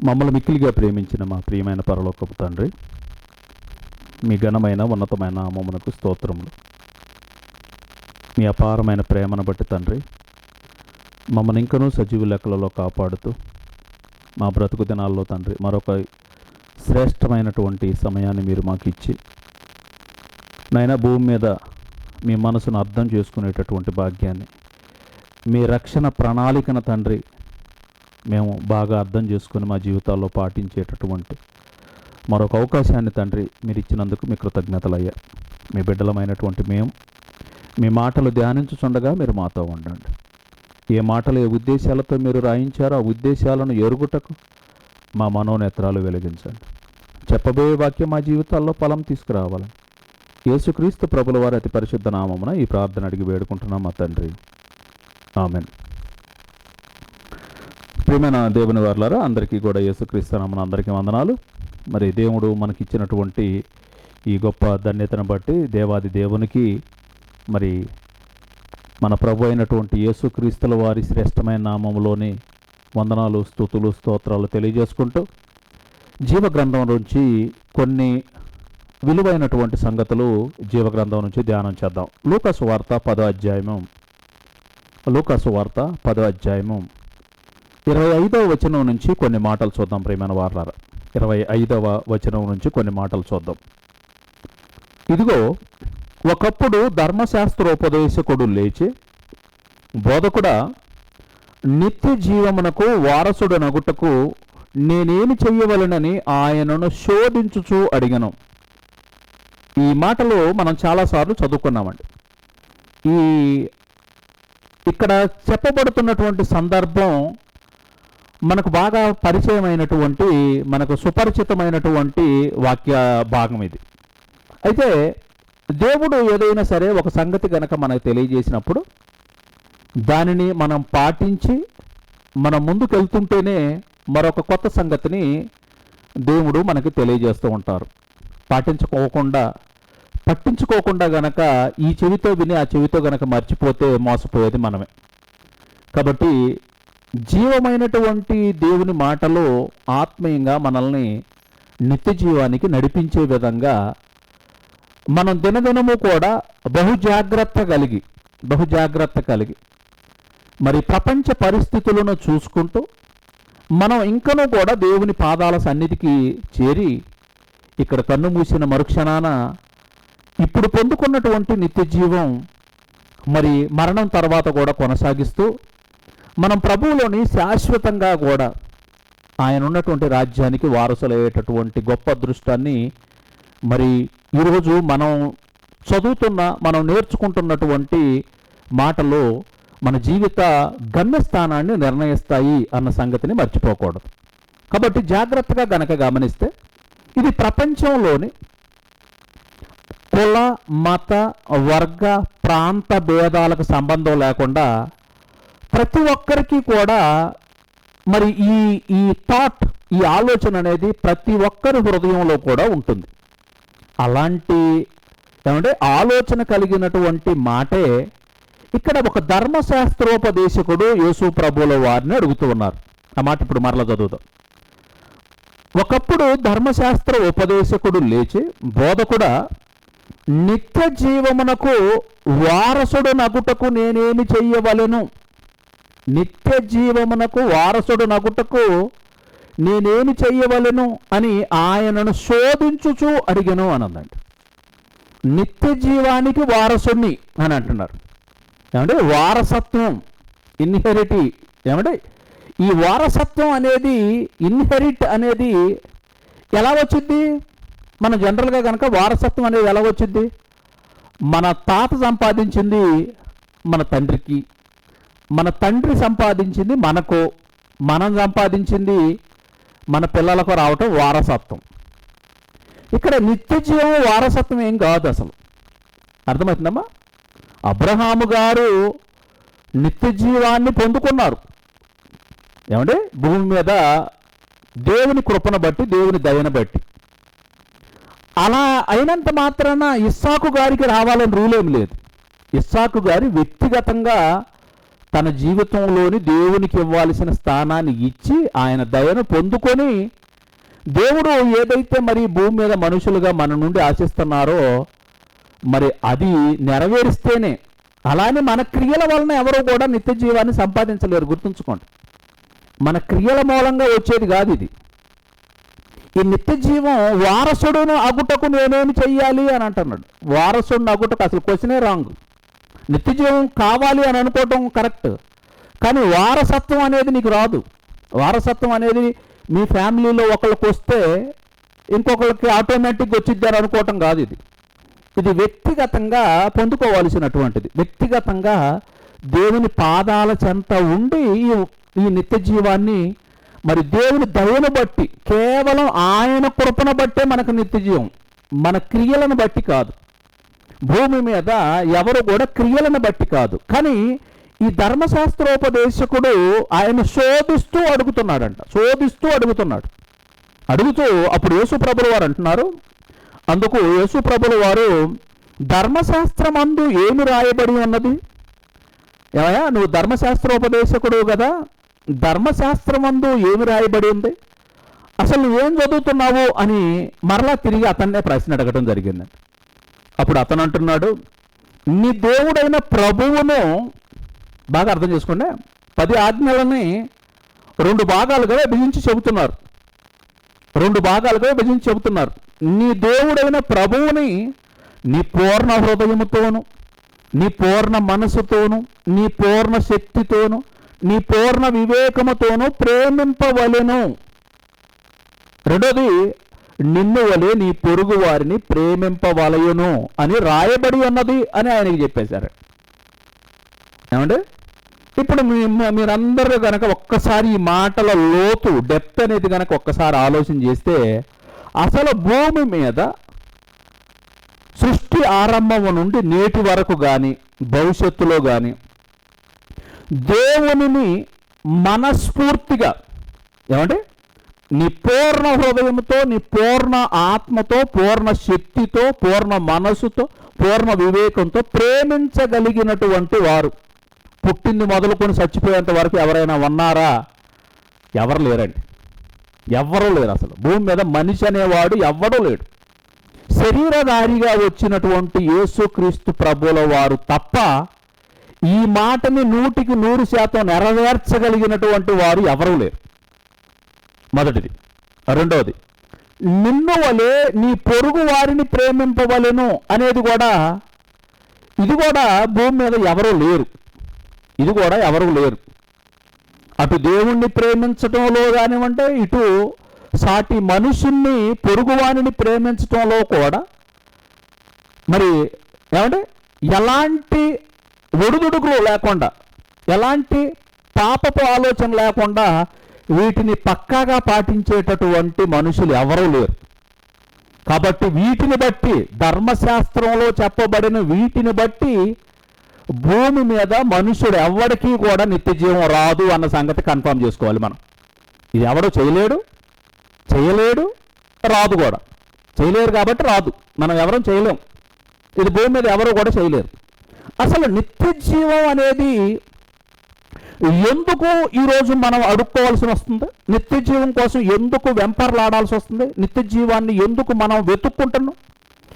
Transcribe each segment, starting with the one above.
మమ్మల్ని మిక్కిలిగా ప్రేమించిన మా ప్రియమైన పరలోకపు తండ్రి, మీ ఘనమైన ఉన్నతమైన నామమునకు స్తోత్రములు. మీ అపారమైన ప్రేమను బట్టి తండ్రి, మమ్మల్ని ఇంకనూ సజీవ లెక్కలలో కాపాడుతూ మా బ్రతుకు దినాల్లో తండ్రి మరొక శ్రేష్టమైనటువంటి సమయాన్ని మీరు మాకు ఇచ్చి, నైనా భూమి మీద మీ మనసును అర్థం చేసుకునేటటువంటి భాగ్యాన్ని, మీ రక్షణ ప్రణాళికను తండ్రి మేము బాగా అర్థం చేసుకుని మా జీవితాల్లో పాటించేటటువంటి మరొక అవకాశాన్ని తండ్రి మీరు ఇచ్చినందుకు మీ కృతజ్ఞతలయ్యా. మీ బిడ్డలమైనటువంటి మేము మీ మాటలు ధ్యానించుచుండగా మీరు మాతో ఉండండి. ఏ మాటలు ఏ ఉద్దేశాలతో మీరు రాయించారో ఆ ఉద్దేశాలను ఎరుగుటకు మా మనోనేత్రాలు వెలిగించండి. చెప్పబోయే వాక్యం మా జీవితాల్లో ఫలం తీసుకురావాలని యేసుక్రీస్తు ప్రభుల వారి అతి పరిశుద్ధ నామమున ఈ ప్రార్థన అడిగి వేడుకుంటున్నాం మా తండ్రి, ఆమెన్. ప్రియమైన దేవుని వారలారా, అందరికీ కూడా యేసుక్రీస్తు నామమున అందరికీ వందనాలు. మరి దేవుడు మనకిచ్చినటువంటి ఈ గొప్ప ధన్యతను బట్టి దేవాది దేవునికి మరి మన ప్రభు అయినటువంటి యేసుక్రీస్తుల వారి శ్రేష్టమైన నామములోని వందనాలు, స్తుతులు, స్తోత్రాలు తెలియజేసుకుంటూ జీవగ్రంథం నుంచి కొన్ని విలువైనటువంటి సంగతులు జీవగ్రంథం నుంచి ధ్యానం చేద్దాం. లూకాసు వార్త 10వ అధ్యాయము 25వ వచనం నుంచి కొన్ని మాటలు చూద్దాం. ప్రియమైన వారలారా, 25వ వచనం నుంచి కొన్ని మాటలు చూద్దాం. ఇదిగో, ఒకప్పుడు ధర్మశాస్త్రోపదేశకుడు లేచి, బోధకుడా, నిత్య జీవమునకు వారసుడు నగుటకు నేనేమి చెయ్యవలనని ఆయనను శోధించుచూ అడిగను. ఈ మాటలు మనం చాలాసార్లు చదువుకున్నామండి. ఇక్కడ చెప్పబడుతున్నటువంటి సందర్భం మనకు బాగా పరిచయమైనటువంటి, మనకు సుపరిచితమైనటువంటి వాక్య భాగం ఇది. అయితే దేవుడు ఏదైనా సరే ఒక సంగతి కనుక మనకు తెలియజేసినప్పుడు దానిని మనం పాటించి మనం ముందుకెళ్తుంటేనే మరొక కొత్త సంగతిని దేవుడు మనకి తెలియజేస్తూ ఉంటారు. పట్టించుకోకుండా గనక ఈ చెవితో విని ఆ చెవితో గనక మర్చిపోతే మోసపోయేది మనమే. కాబట్టి జీవమైనటువంటి దేవుని మాటలు ఆత్మీయంగా మనల్ని నిత్య జీవానికి నడిపించే విధంగా మనం దినదినము కూడా బహుజాగ్రత్త కలిగి మరి ప్రపంచ పరిస్థితులను చూసుకుంటూ మనం ఇంకనూ కూడా దేవుని పాదాల సన్నిధికి చేరి ఇక్కడ కన్ను మూసిన మరుక్షణాన ఇప్పుడు పొందుకున్నటువంటి నిత్య జీవం మరి మరణం తర్వాత కూడా కొనసాగిస్తూ మనం ప్రభువులోని శాశ్వతంగా కూడా ఆయన ఉన్నటువంటి రాజ్యానికి వారసులయ్యేటటువంటి గొప్ప అదృష్టాన్ని మరి ఈరోజు మనం మనం నేర్చుకుంటున్నటువంటి మాటలు మన జీవిత గమ్యస్థానాన్ని నిర్ణయిస్తాయి అన్న సంగతిని మర్చిపోకూడదు. కాబట్టి జాగ్రత్తగా గనక గమనిస్తే ఇది ప్రపంచంలోని కుల, మత, వర్గ, ప్రాంత భేదాలకు సంబంధం లేకుండా ప్రతి ఒక్కరికి కూడా మరి ఈ థాట్, ఈ ఆలోచన అనేది ప్రతి ఒక్కరి హృదయంలో కూడా ఉంటుంది. అలాంటి ఆలోచన కలిగినటువంటి మాటే ఇక్కడ ఒక ధర్మశాస్త్రోపదేశకుడు యేసు ప్రభువుల వారిని అడుగుతూ ఉన్నారు. ఆ మాట ఇప్పుడు మరలా చదువుదాం. ఒకప్పుడు ధర్మశాస్త్ర ఉపదేశకుడు లేచి, బోధకుడా, నిత్య జీవమునకు వారసుడు నగుటకు నేనేమి చెయ్యవలెను? నిత్య జీవమునకు వారసుడు నగుటకు నేనేమి చెయ్యవలెను అని ఆయనను శోధించుచూ అడిగను అని అందండి. నిత్య జీవానికి వారసుడిని అని అంటున్నారు. వారసత్వం, ఇన్హెరిటీ. ఈ వారసత్వం అనేది, ఇన్హెరిట్ అనేది ఎలా వచ్చింది? మన జనరల్గా కనుక వారసత్వం అనేది ఎలా వచ్చింది? మన తాత సంపాదించింది మన తండ్రికి, మన తండ్రి సంపాదించింది మనకు, మనం సంపాదించింది మన పిల్లలకు రావటం వారసత్వం. ఇక్కడ నిత్య జీవం వారసత్వం ఏం కాదు అసలు. అర్థమవుతుందమ్మా? అబ్రహాము గారు నిత్య జీవాన్ని పొందుకున్నారు. భూమి మీద దేవుని కృపను బట్టి, దేవుని దయను బట్టి. అలా అయినంత మాత్రాన ఇస్సాకు గారికి రావాలని రూల్ ఏం లేదు. ఇస్సాకు గారి వ్యక్తిగతంగా తన జీవితంలోని దేవునికి ఇవ్వాల్సిన స్థానాన్ని ఇచ్చి ఆయన దయను పొందుకొని దేవుడు ఏదైతే మరి భూమి మీద మనుషులుగా మన నుండి ఆశిస్తున్నారో మరి అది నెరవేరిస్తేనే. అలానే మన క్రియల వలన ఎవరో కూడా నిత్య జీవాన్ని సంపాదించలేరు. గుర్తుంచుకోండి, మన క్రియల మూలంగా వచ్చేది కాదు ఇది. ఈ నిత్య జీవం వారసుడును అగుటకు నేనేమి చెయ్యాలి అని అంటున్నాడు. వారసుడిని అగుటకు అసలు క్వశ్చనే రాంగ్. నిత్య జీవం కావాలి అని అనుకోవటం కరెక్ట్, కానీ వారసత్వం అనేది నీకు రాదు. వారసత్వం అనేది మీ ఫ్యామిలీలో ఒకళ్ళకి వస్తే ఇంకొకళ్ళకి ఆటోమేటిక్గా వచ్చిద్ది అని అనుకోవటం కాదు. ఇది వ్యక్తిగతంగా పొందుకోవాల్సినటువంటిది. వ్యక్తిగతంగా దేవుని పాదాల చెంత ఉండి ఈ నిత్య జీవాన్ని మరి దేవుని దయను బట్టి, కేవలం ఆయన కృపను బట్టే మనకు నిత్య జీవం, మన క్రియలను బట్టి కాదు. భూమి మీద ఎవరు కూడా క్రియలను బట్టి కాదు. కానీ ఈ ధర్మశాస్త్రోపదేశకుడు ఆయన శోధిస్తూ అడుగుతున్నాడు. అడుగుతూ అప్పుడు యేసుప్రభుల వారు అంటున్నారు, అందుకు యేసుప్రభుల వారు, ధర్మశాస్త్రమందు ఏమి రాయబడి ఉన్నది? ఏమయ్యా, నువ్వు ధర్మశాస్త్రోపదేశకుడు కదా, ధర్మశాస్త్రమందు ఏమి రాయబడి ఉంది? అసలు నువ్వేం చదువుతున్నావు అని మరలా తిరిగి అతన్నే ప్రశ్న అడగడం జరిగింది. అప్పుడు అతను అంటున్నాడు, నీ దేవుడైన ప్రభువును, బాగా అర్థం చేసుకోండి, 10 ఆజ్ఞలని 2 భాగాలుగా విభజించి చెబుతున్నారు. నీ దేవుడైన ప్రభువుని నీ పూర్ణ హృదయముతోను, నీ పూర్ణ మనసుతోను, నీ పూర్ణ శక్తితోను, నీ పూర్ణ వివేకముతోను ప్రేమింపవలెను. రెండోది, నిన్ను వలె నీ పొరుగు వారిని ప్రేమింపవలయును అని రాయబడి ఉన్నది అని ఆయనకి చెప్పేశారు. ఏమంటే ఇప్పుడు మీరందరూ కనుక ఒక్కసారి ఈ మాటల లోతు, డెప్త్ అనేది కనుక ఒక్కసారి ఆలోచన చేస్తే, అసలు భూమి మీద సృష్టి ఆరంభం నుండి నేటి వరకు కానీ భవిష్యత్తులో కానీ దేవునిని మనస్ఫూర్తిగా, ఏమంటే నీ పూర్ణ హృదయంతో, నీ పూర్ణ ఆత్మతో, పూర్ణ శక్తితో, పూర్ణ మనసుతో, పూర్ణ వివేకంతో ప్రేమించగలిగినటువంటి వారు పుట్టింది మొదలుకొని చచ్చిపోయేంత వరకు ఎవరైనా ఉన్నారా? ఎవరు లేరండి. ఎవ్వరూ లేరు. అసలు భూమి మీద మనిషి అనేవాడు ఎవ్వడూ లేడు. శరీరధారిగా వచ్చినటువంటి యేసుక్రీస్తు ప్రభువుల వారు తప్ప ఈ మాటని 100% నెరవేర్చగలిగినటువంటి వారు ఎవరూ లేరు. మొదటిది. రెండవది, నిన్ను వలె నీ పొరుగు వారిని ప్రేమింపవలెను అనేది కూడా, ఇది కూడా భూమి మీద ఎవరూ లేరు. అటు దేవుణ్ణి ప్రేమించటంలో కానివ్వంటే, ఇటు సాటి మనుషుల్ని, పొరుగువాణిని ప్రేమించటంలో కూడా మరి ఏమంటే ఎలాంటి ఒడుదుడుకులు లేకుండా, ఎలాంటి పాపపు ఆలోచన లేకుండా వీటిని పక్కాగా పాటించేటటువంటి మనుషులు ఎవరూ లేరు. కాబట్టి వీటిని బట్టి, ధర్మశాస్త్రంలో చెప్పబడిన వీటిని బట్టి భూమి మీద మనుషుడు ఎవరికీ కూడా నిత్య జీవం రాదు అన్న సంగతి కన్ఫర్మ్ చేసుకోవాలి మనం. ఇది ఎవడో చేయలేడు, రాదు కూడా. చేయలేరు కాబట్టి రాదు. మనం ఎవరం చేయలేం. ఇది భూమి మీద ఎవరు కూడా చేయలేరు. అసలు నిత్య జీవం అనేది ఎందుకు ఈరోజు మనం అడుక్కోవాల్సి వస్తుంది? నిత్య జీవం కోసం ఎందుకు వెంపర్లాడాల్సి వస్తుంది? నిత్య జీవాన్ని ఎందుకు మనం వెతుక్కుంటున్నాం?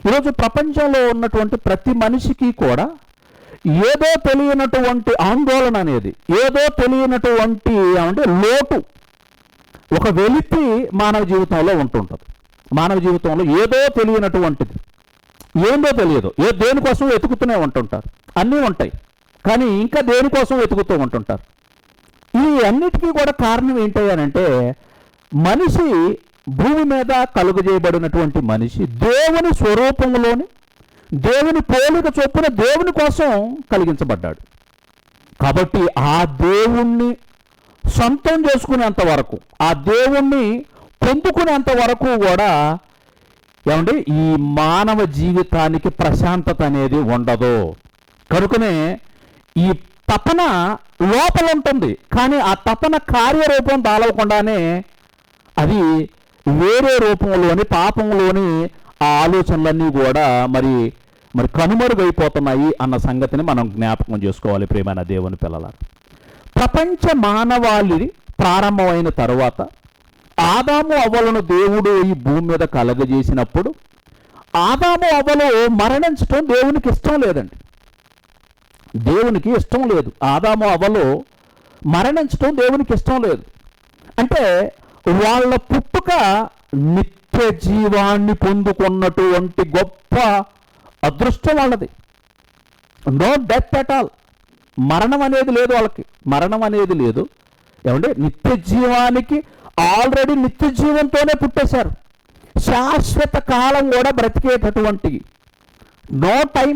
ఈరోజు ప్రపంచంలో ఉన్నటువంటి ప్రతి మనిషికి కూడా ఏదో తెలియనటువంటి ఆందోళన అనేది, ఏదో తెలియనటువంటి అంటే లోటు, ఒక వెలితి మానవ జీవితంలో ఉంటుంటుంది. మానవ జీవితంలో ఏదో తెలియనటువంటిది, ఏందో తెలియదు, దేనికోసం వెతుకుతూనే ఉంటుంటారు. అన్నీ ఉంటాయి, కానీ ఇంకా దేనికోసం వెతుకుతూ ఉంటుంటారు. ఈ అన్నిటికీ కూడా కారణం ఏంటంటే, మనిషి భూమి మీద కలుగజేయబడినటువంటి మనిషి దేవుని స్వరూపంలోని, దేవుని పోలిక చొప్పున దేవుని కోసం కలిగించబడ్డాడు. కాబట్టి ఆ దేవుణ్ణి సొంతం చేసుకునేంత వరకు, ఆ దేవుణ్ణి పొందుకునేంత వరకు కూడా ఏమండి ఈ మానవ జీవితానికి ప్రశాంతత అనేది ఉండదు. కనుకనే ఈ తపన లోపల ఉంటుంది, కానీ ఆ తపన కార్యరూపం దాలవకుండానే అది వేరే రూపంలోని, పాపంలోని ఆ ఆలోచనలన్నీ కూడా మరి కనుమరుగైపోతున్నాయి అన్న సంగతిని మనం జ్ఞాపకం చేసుకోవాలి ప్రియమైన దేవుని పిల్లలారా. ప్రపంచ మానవాళి ప్రారంభమైన తరువాత ఆదాము అవ్వలను దేవుడు ఈ భూమి మీద కలగజేసినప్పుడు ఆదాము అవ్వలు మరణించడం దేవునికి ఇష్టం లేదండి. దేవునికి ఇష్టం లేదు. ఆదాము అవ్వలు మరణించడం దేవునికి ఇష్టం లేదు. అంటే వాళ్ళ పుట్టుక నిత్య జీవాన్ని పొందుకున్నటువంటి గొప్ప అదృష్టం వాళ్ళది. No death at all. మరణం అనేది లేదు వాళ్ళకి. మరణం అనేది లేదు. ఏమంటే నిత్య జీవానికి ఆల్రెడీ నిత్య జీవంతోనే పుట్టేశారు. శాశ్వత కాలం కూడా బ్రతికేటటువంటి, నో టైం,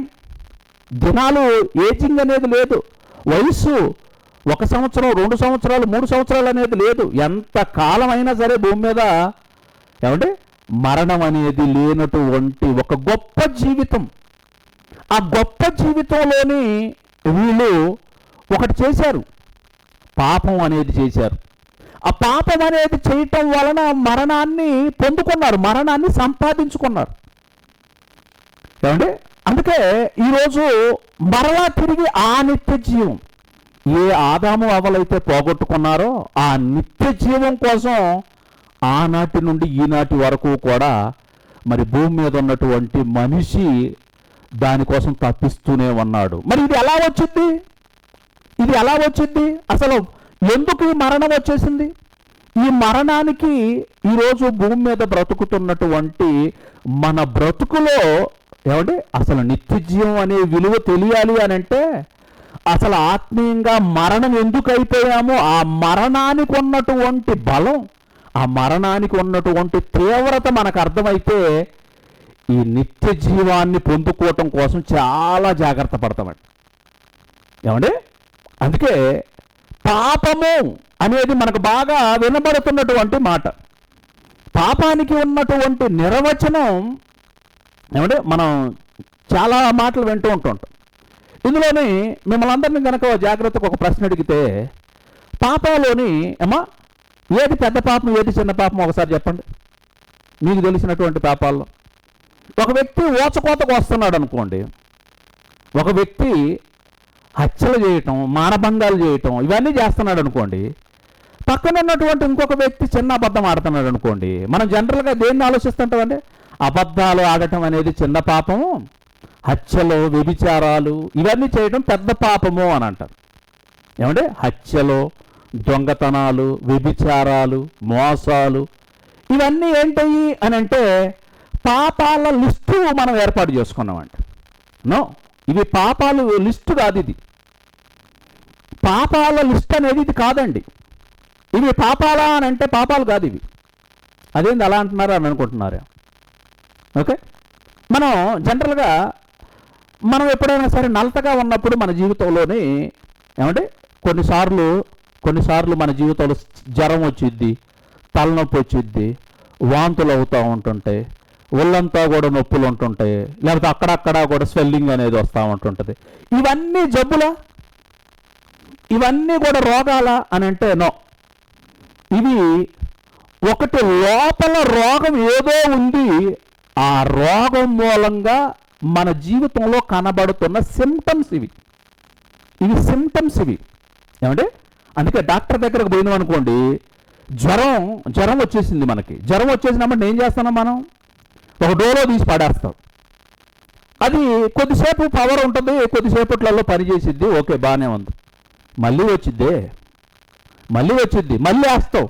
దినాలు ఏజింగ్ అనేది లేదు. వయసు 1 సంవత్సరం 2 సంవత్సరాలు 3 సంవత్సరాలు అనేది లేదు. ఎంత కాలం అయినా సరే భూమి మీద ఏమంటే మరణం అనేది లేనటువంటి ఒక గొప్ప జీవితం. ఆ గొప్ప జీవితంలోని వీళ్ళు ఒకటి చేశారు, పాపం అనేది చేశారు. ఆ పాపం అనేది చేయటం వలన మరణాన్ని పొందుకున్నారు, మరణాన్ని సంపాదించుకున్నారు. ఏమంటే అందుకే ఈరోజు మరలా తిరిగి ఆ నిత్య జీవం, ఏ ఆదాము అవ్వలైతే పోగొట్టుకున్నారో ఆ నిత్య జీవం కోసం ఆనాటి నుండి ఈనాటి వరకు కూడా మరి భూమి మీద ఉన్నటువంటి మనిషి దానికోసం తప్పిస్తూనే ఉన్నాడు. మరి ఇది ఎలా వచ్చింది? ఇది ఎలా వచ్చింది? అసలు ఎందుకు ఈ మరణం వచ్చేసింది? ఈ మరణానికి ఈరోజు భూమి మీద బ్రతుకుతున్నటువంటి మన బ్రతుకులో ఏమంటే అసలు నిత్య జీవం అనే విలువ తెలియాలి అని అంటే అసలు ఆత్మీయంగా మరణం ఎందుకు అయిపోయామో ఆ మరణానికి ఉన్నటువంటి బలం, ఆ మరణానికి ఉన్నటువంటి తీవ్రత మనకు అర్థమైతే ఈ నిత్య జీవాన్ని పొందుకోవటం కోసం చాలా జాగ్రత్త పడతామండి. ఏమండి అందుకే పాపము అనేది మనకు బాగా వినబడుతున్నటువంటి మాట. పాపానికి ఉన్నటువంటి నిర్వచనం ఏమంటే మనం చాలా మాటలు వింటూ ఉంటుంటాం. ఇందులోని మిమ్మల్ని అందరినీ కనుక జాగ్రత్తగా ఒక ప్రశ్న అడిగితే పాపంలోని ఏమా ఏది పెద్ద పాపం ఏది చిన్న పాపం ఒకసారి చెప్పండి. మీకు తెలిసినటువంటి పాపాల్లో ఒక వ్యక్తి ఓచకోతకు వస్తున్నాడు అనుకోండి, ఒక వ్యక్తి హత్యలు చేయటం, మానభంగాలు చేయటం ఇవన్నీ చేస్తున్నాడు అనుకోండి, పక్కన ఉన్నటువంటి ఇంకొక వ్యక్తి చిన్న అబద్ధం ఆడుతున్నాడు అనుకోండి, మనం జనరల్గా దేన్ని ఆలోచిస్తుంటామంటే అబద్ధాలు ఆడటం అనేది చిన్న పాపము, హత్యలు వ్యభిచారాలు ఇవన్నీ చేయడం పెద్ద పాపము అని అంటారు. ఏమంటే హత్యలు, దొంగతనాలు, వ్యభిచారాలు, మోసాలు ఇవన్నీ ఏంటయ్యి అని అంటే పాపాల లిస్టు మనం ఏర్పాటు చేసుకున్నామండి. నో, ఇవి పాపాలు లిస్టు కాదు. ఇది పాపాల లిస్ట్ అనేది ఇది కాదండి. ఇవి పాపాలా అని అంటే పాపాలు కాదు ఇవి. అదేంది అలా అంటున్నారా అని అనుకుంటున్నారా? ఓకే, మనం జనరల్గా మనం ఎప్పుడైనా సరే నలతగా ఉన్నప్పుడు మన జీవితంలోని ఏమంటే కొన్నిసార్లు మన జీవితంలో జ్వరం వచ్చిద్ది, తలనొప్పి వచ్చిద్ది, వాంతులు అవుతూ ఉంటుంటాయి, ఒళ్ళంతా కూడా నొప్పులు ఉంటుంటాయి, లేకపోతే అక్కడక్కడ కూడా స్వెల్లింగ్ అనేది వస్తూ ఉంటుంటుంది. ఇవన్నీ జబ్బులా? ఇవన్నీ కూడా రోగాలా అని అంటే నో. ఇవి ఒకటి లోపల రోగం ఏదో ఉంది, ఆ రోగం మూలంగా మన జీవితంలో కనబడుతున్న సిమ్టమ్స్ ఇవి సిమ్టమ్స్ ఇవి. ఏమంటే అందుకే డాక్టర్ దగ్గరకు పోయినాం అనుకోండి, జ్వరం వచ్చేసింది, మనకి జ్వరం వచ్చేసినప్పుడు ఏం చేస్తున్నాం మనం? ఒక డోలో తీసి పడేస్తాం. అది కొద్దిసేపు పవర్ ఉంటుంది, కొద్దిసేపట్లలో పనిచేసిద్ది, ఓకే బాగానే ఉంది. మళ్ళీ వచ్చిద్ది, మళ్ళీ వేస్తావు.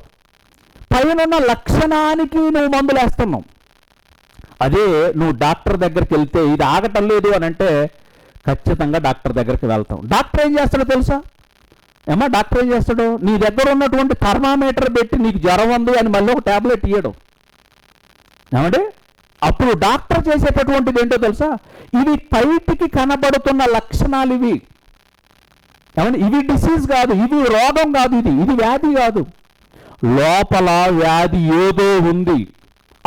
పైన లక్షణానికి నువ్వు మందులు వేస్తున్నావు. అదే నువ్వు డాక్టర్ దగ్గరికి వెళ్తే ఇది ఆగటం లేదు అని అంటే ఖచ్చితంగా డాక్టర్ దగ్గరికి వెళ్తాం. డాక్టర్ ఏం చేస్తాడో తెలుసా? డాక్టర్ ఏం చేస్తాడు? నీ దగ్గర ఉన్నటువంటి థర్మామీటర్ పెట్టి నీకు జ్వరం ఉంది అని మళ్ళీ ఒక ట్యాబ్లెట్ ఇయ్యడం. ఏమంటే అప్పుడు డాక్టర్ చేసేటటువంటిది ఏంటో తెలుసా? ఇవి బయటికి కనబడుతున్న లక్షణాలు ఇవి. ఏమంటే ఇవి డిసీజ్ కాదు, ఇవి రోగం కాదు, ఇది వ్యాధి కాదు. లోపల వ్యాధి ఏదో ఉంది,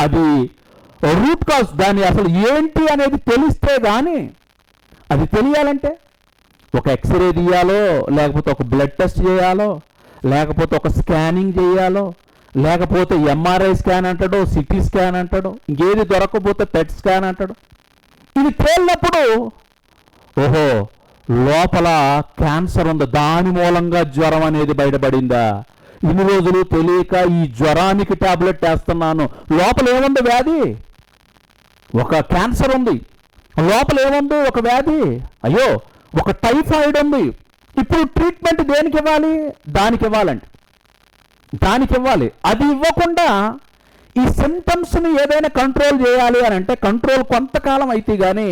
అది రూట్ కాజ్. దాన్ని అసలు ఏంటి అనేది తెలిస్తే కానీ, అది తెలియాలంటే ఒక ఎక్స్రే తీయాలో, లేకపోతే ఒక బ్లడ్ టెస్ట్ చేయాలో, లేకపోతే ఒక స్కానింగ్ చేయాలో, లేకపోతే ఎంఆర్ఐ స్కాన్ అంటాడు, సిటీ స్కాన్ అంటాడు, ఇంకేది దొరకకపోతే పెట్ స్కాన్ అంటాడు. ఇది తేలినప్పుడు ఓహో లోపల క్యాన్సర్ ఉంది, దాని మూలంగా జ్వరం అనేది బయటపడిందా? ఇన్ని రోజులు తెలియక ఈ జ్వరానికి టాబ్లెట్ వేస్తున్నాను, లోపల ఏముంది వ్యాధి? ఒక క్యాన్సర్ ఉంది. లోపల ఏముంది? ఒక వ్యాధి. అయ్యో, ఒక టైఫాయిడ్ ఉంది. ఇప్పుడు ట్రీట్మెంట్ దేనికి ఇవ్వాలి? దానికి ఇవ్వాలండి, దానికి ఇవ్వాలి. అది ఇవ్వకుండా ఈ సిమ్టమ్స్ని ఏదైనా కంట్రోల్ చేయాలి అని అంటే కంట్రోల్ కొంతకాలం అయితే కానీ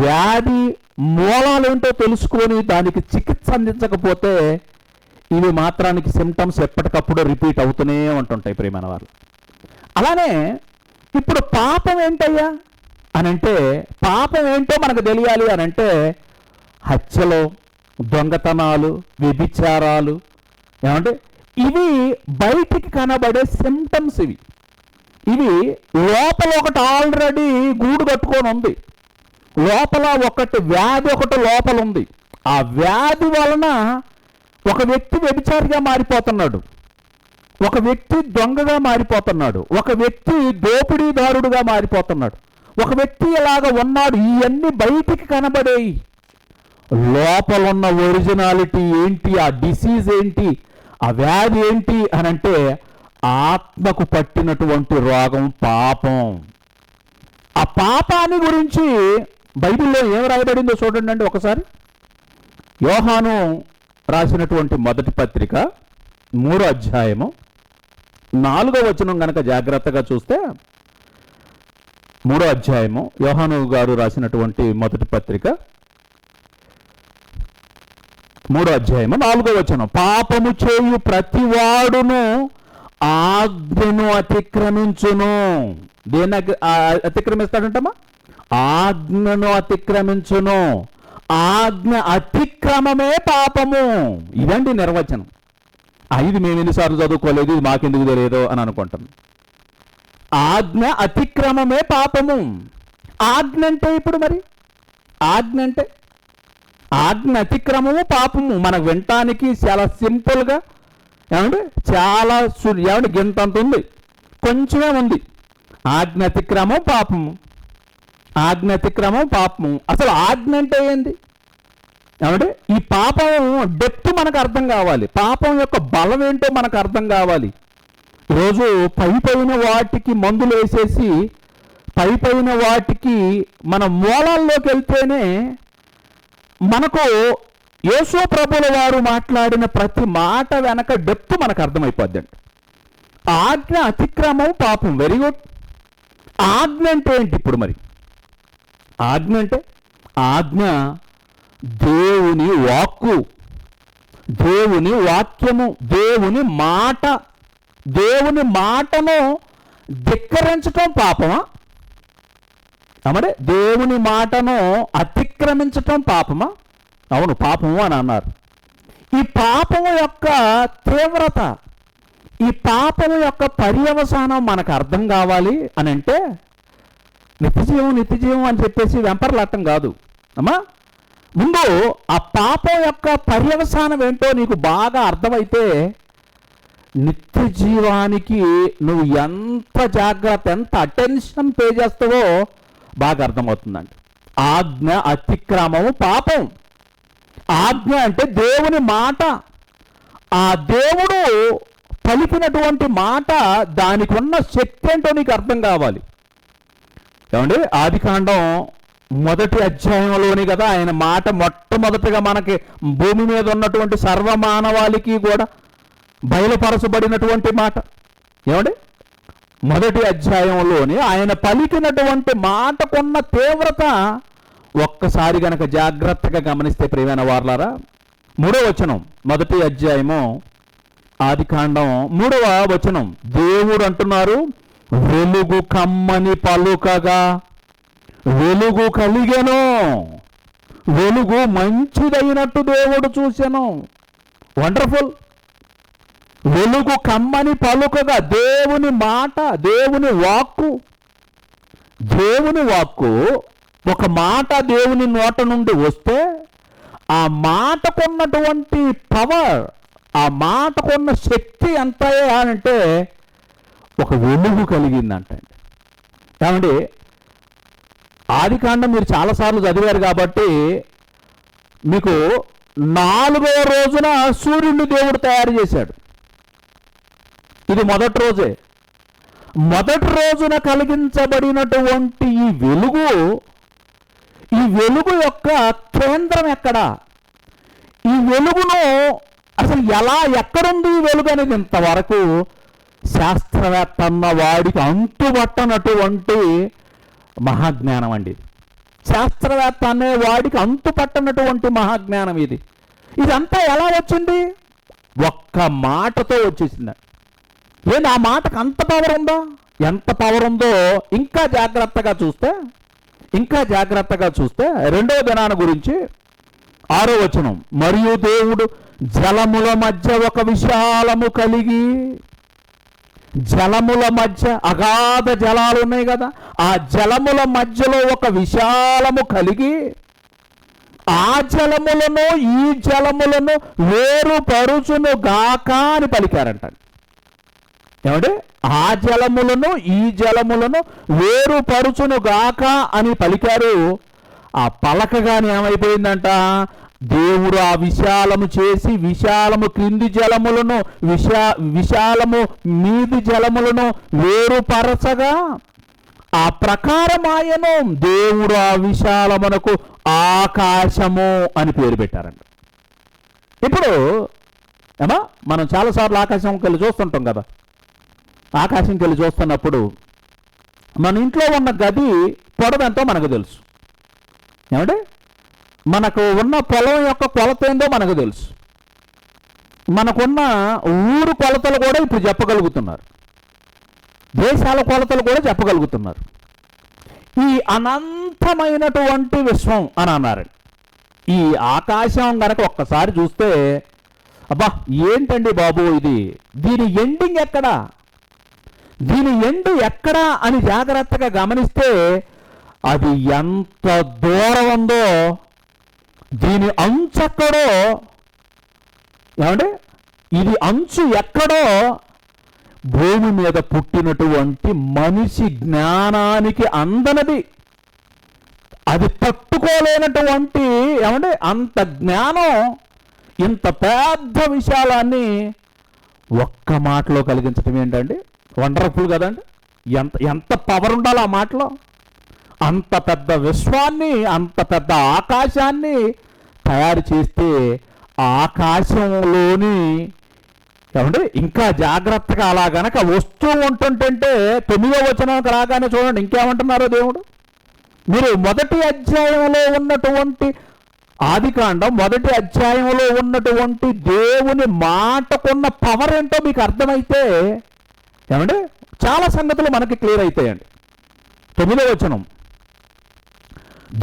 వ్యాధి మూలాలు ఏంటో తెలుసుకొని దానికి చికిత్స అందించకపోతే ఇవి మాత్రానికి సిమ్టమ్స్ ఎప్పటికప్పుడు రిపీట్ అవుతూనే ఉంటుంటాయి ప్రియమైన వాళ్ళు. అలానే ఇప్పుడు పాపం ఏంటయ్యా అని అంటే, పాపం ఏంటో మనకు తెలియాలి అని అంటే హత్యలు, దొంగతనాలు, వ్యభిచారాలు, ఏమంటే ఇవి బయటికి కనబడే సిమ్టమ్స్. ఇవి లోపల ఒకటి ఆల్రెడీ గూడు కట్టుకొని ఉంది, లోపల ఒకటి వ్యాధి ఒకటి లోపల ఉంది. ఆ వ్యాధి వలన ఒక వ్యక్తి వ్యభిచారిగా మారిపోతున్నాడు, ఒక వ్యక్తి దొంగగా మారిపోతున్నాడు, ఒక వ్యక్తి దోపిడీదారుడుగా మారిపోతున్నాడు, ఒక వ్యక్తి ఇలాగ ఉన్నాడు. ఇవన్నీ బయటికి కనబడేవి. లోపల ఉన్న ఒరిజినాలిటీ ఏంటి, ఆ డిసీజ్ ఏంటి, ఆ వ్యాధి ఏంటి అని అంటే ఆత్మకు పట్టినటువంటి రోగం పాపం. ఆ పాపాన్ని గురించి బైబిల్లో ఏం రాయబడిందో చూడండి అండి ఒకసారి. యోహాను రాసినటువంటి మొదటి పత్రిక 3వ అధ్యాయము 4వ వచనం కనుక జాగ్రత్తగా చూస్తే, 3వ అధ్యాయము యోహాను గారు రాసినటువంటి మొదటి పత్రిక 3వ అధ్యాయము 4వ వచనం, పాపము చేయు ప్రతివాడును ఆజ్ఞను అతిక్రమించును. దేన్ని అతిక్రమిస్తాడంటమ్మా? ఆజ్ఞను అతిక్రమించును. ఆజ్ఞ అతిక్రమమే పాపము. ఇదండి నిర్వచనం. ఇది మేము ఎన్నిసార్లు చదువుకోలేదు, ఇది మాకెందుకు తెలియదు అని అనుకుంటాం. ఆజ్ఞ అతిక్రమమే పాపము. ఆజ్ఞ అంటే ఇప్పుడు మరి ఆజ్ఞ అంటే ఆజ్ఞ అతిక్రమము పాపము. మనకు వినటానికి చాలా సింపుల్గా ఏమంటే చాలా ఏమంటే గింతంత ఉంది, కొంచెమే ఉంది. ఆజ్ఞ అతిక్రమం పాపము, ఆజ్ఞ అతిక్రమం పాపము. అసలు ఆజ్ఞ అంటే ఏంది ఏమంటే ఈ పాపం డెప్త్ మనకు అర్థం కావాలి, పాపం యొక్క బలం ఏంటో మనకు అర్థం కావాలి. ఈరోజు పైన వాటికి మందులు వేసేసి పైన వాటికి మన మూలాల్లోకి వెళ్తేనే మనకు యేసు ప్రభుల వారు మాట్లాడిన ప్రతి మాట వెనక డెప్త్ మనకు అర్థమైపోద్దండి. ఆజ్ఞ అతిక్రమం పాపం. Very good. ఆజ్ఞ అంటే ఏంటి ఇప్పుడు మరి? ఆజ్ఞ అంటే ఆజ్ఞ దేవుని వాక్కు, దేవుని వాక్యము, దేవుని మాట. దేవుని మాటను ధిక్కరించటం పాపమా? అమరే దేవుని మాటను అతిక్రమించటం పాపమా? అవును, పాపము అని అన్నారు. ఈ పాపము యొక్క తీవ్రత, ఈ పాపము యొక్క పర్యవసానం మనకు అర్థం కావాలి అని అంటే నిత్యజీవం అని చెప్పేసి వెంపర్లాటం కాదు అమ్మా. ముందు ఆ పాపం యొక్క పర్యవసానం ఏంటో నీకు బాగా అర్థమైతే నిత్య జీవానికి నువ్వు ఎంత జాగ్రత్త, ఎంత అటెన్షన్ పే చేస్తావో బాగా అర్థమవుతుందండి. ఆజ్ఞ అతిక్రమము పాపం. ఆజ్ఞ అంటే దేవుని మాట. ఆ దేవుడు పలికినటువంటి మాట, దానికి ఉన్న శక్తి ఏంటో నీకు అర్థం కావాలి. ఏమండి, ఆదికాండం 1వ అధ్యాయంలోని కదా ఆయన మాట మొట్టమొదటిగా మనకి భూమి మీద ఉన్నటువంటి సర్వమానవాళికి కూడా బయలుపరచబడినటువంటి మాట. ఏమండి, 1వ అధ్యాయంలోని ఆయన పలికినటువంటి మాటకున్న తీవ్రత ఒక్కసారి గనక జాగ్రత్తగా గమనిస్తే ప్రియమైన వారలారా, 3వ వచనం 1వ అధ్యాయము ఆదికాండం 3వ వచనం దేవుడు అంటున్నారు, వెలుగు కమ్మని పలుకగా వెలుగు కలిగెను, వెలుగు మంచిదైనట్టు దేవుడు చూసెను. వండర్ఫుల్. వెలుగు కమ్మని పలుకగా, దేవుని మాట, దేవుని వాక్కు. దేవుని వాక్కు, ఒక మాట దేవుని నోట నుండి వస్తే ఆ మాటకున్నటువంటి పవర్, ఆ మాటకున్న శక్తి ఎంత అంటే ఒక వెలుగు కలిగిందంటండి. ఏమండి, ఆదికాండం మీరు చాలాసార్లు చదివారు కాబట్టి మీకు 4వ రోజున సూర్యుడిని దేవుడు తయారు చేశాడు. ఇది మొదటి రోజే. మొదటి రోజున కలిగించబడినటువంటి ఈ వెలుగు యొక్క కేంద్రం ఎక్కడ? ఈ వెలుగును అసలు ఎక్కడుంది ఈ వెలుగు అనేది ఇంతవరకు శాస్త్రవేత్త అన్న వాడికి అంతుపట్టనటువంటి మహాజ్ఞానం అండి. శాస్త్రవేత్త అనే వాడికి అంతుపట్టనటువంటి మహాజ్ఞానం ఇది. ఇదంతా ఎలా వచ్చింది? ఒక్క మాటతో వచ్చేసింది. ఏంటి ఆ మాటకు అంత పవర్ ఉందా? ఎంత పవర్ ఉందో ఇంకా జాగ్రత్తగా చూస్తే 2వ దినాన గురించి 6వ వచనం, మరియు దేవుడు జలముల మధ్య ఒక విశాలము కలిగి, జలముల మధ్య అగాధ జలాలు ఉన్నాయి కదా, ఆ జలముల మధ్యలో ఒక విశాలము కలిగి ఆ జలములను ఈ జలములను వేరుపరుచును గాక అని పలికారంట. ఏమంటే ఆ జలములను ఈ జలములను వేరుపరుచును గాక అని పలికారు. ఆ పలకగానే ఏమైపోయిందంట, దేవుడు ఆ విశాలము చేసి విశాలము క్రింది జలములను విశాలము మీది జలములను వేరుపరచగా ఆ ప్రకారమాయను దేవుడు ఆ విశాలమునకు ఆకాశము అని పేరు పెట్టారంట. ఇప్పుడు మనం చాలాసార్లు ఆకాశంకి వెళ్ళి చూస్తుంటాం కదా. ఆకాశంకి వెళ్ళి చూస్తున్నప్పుడు మన ఇంట్లో ఉన్న గది పొడవెంతో మనకు తెలుసు. ఏమంటే మనకు ఉన్న పొలం యొక్క కొలత ఏందో మనకు తెలుసు. మనకున్న ఊరు కొలతలు కూడా ఇప్పుడు చెప్పగలుగుతున్నారు, దేశాల కొలతలు కూడా చెప్పగలుగుతున్నారు. ఈ అనంతమైనటువంటి విశ్వం అని అన్నారు. ఈ ఆకాశం కనుక ఒక్కసారి చూస్తే అబ్బా ఏంటండి బాబు ఇది, దీని ఎండింగ్ ఎక్కడా, దీని ఎండు ఎక్కడా అని జాగ్రత్తగా గమనిస్తే అది ఎంత దూరం ఉందో, దీని అంచు ఎక్కడో, ఏమంటే ఇది అంచు ఎక్కడో భూమి మీద పుట్టినటువంటి మనిషి జ్ఞానానికి అందనది, అది తట్టుకోలేనటువంటి ఏమంటే అంత జ్ఞానం, ఇంత పెద్ద విశాలాన్ని ఒక్క మాటలో కలిగించడం ఏంటండి? వండర్ఫుల్ కదండి. ఎంత పవర్ ఉండాలి ఆ మాటలో. అంత పెద్ద విశ్వాన్ని, అంత పెద్ద ఆకాశాన్ని తయారు చేస్తే ఆకాశంలోని ఏమంటే ఇంకా జాగ్రత్తగా అలా గనక వస్తూ ఉంటుంటే 9వ వచనంకి రాగానే చూడండి ఇంకేమంటున్నారో దేవుడు. మీరు మొదటి అధ్యాయంలో ఉన్నటువంటి ఆదికాండం 1వ అధ్యాయంలో ఉన్నటువంటి దేవుని మాటకున్న పవర్ ఏంటో మీకు అర్థమైతే ఏమంటే చాలా సంగతులు మనకి క్లియర్ అవుతాయండి. 9వ వచనం,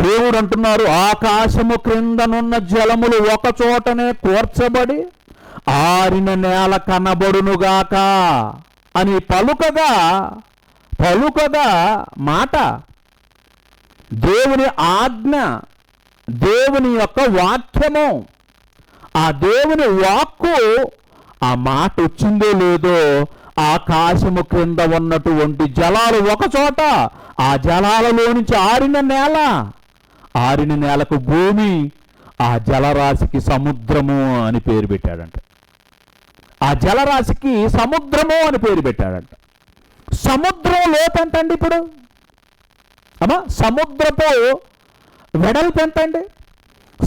దేవుడు అంటున్నారు, ఆకాశము క్రిందనున్న జలములు ఒక చోటనే కూర్చబడి ఆరిన నేల కనబడునుగాక అని పలుకగా మాట, దేవుని ఆజ్ఞ, దేవుని యొక్క వాక్యము, ఆ దేవుని వాక్కు ఆ మాట వచ్చిందో లేదో ఆకాశము క్రింద ఉన్నటువంటి జలాలు ఒక చోట, ఆ జలాలలో నుంచి ఆరిన నేలకు భూమి, ఆ జలరాశికి సముద్రము అని పేరు పెట్టాడంట. ఆ జలరాశికి సముద్రము అని పేరు పెట్టాడంట. సముద్రం లోతు ఎంతండి ఇప్పుడు? సముద్రపు వెడల్పు ఎంతండి?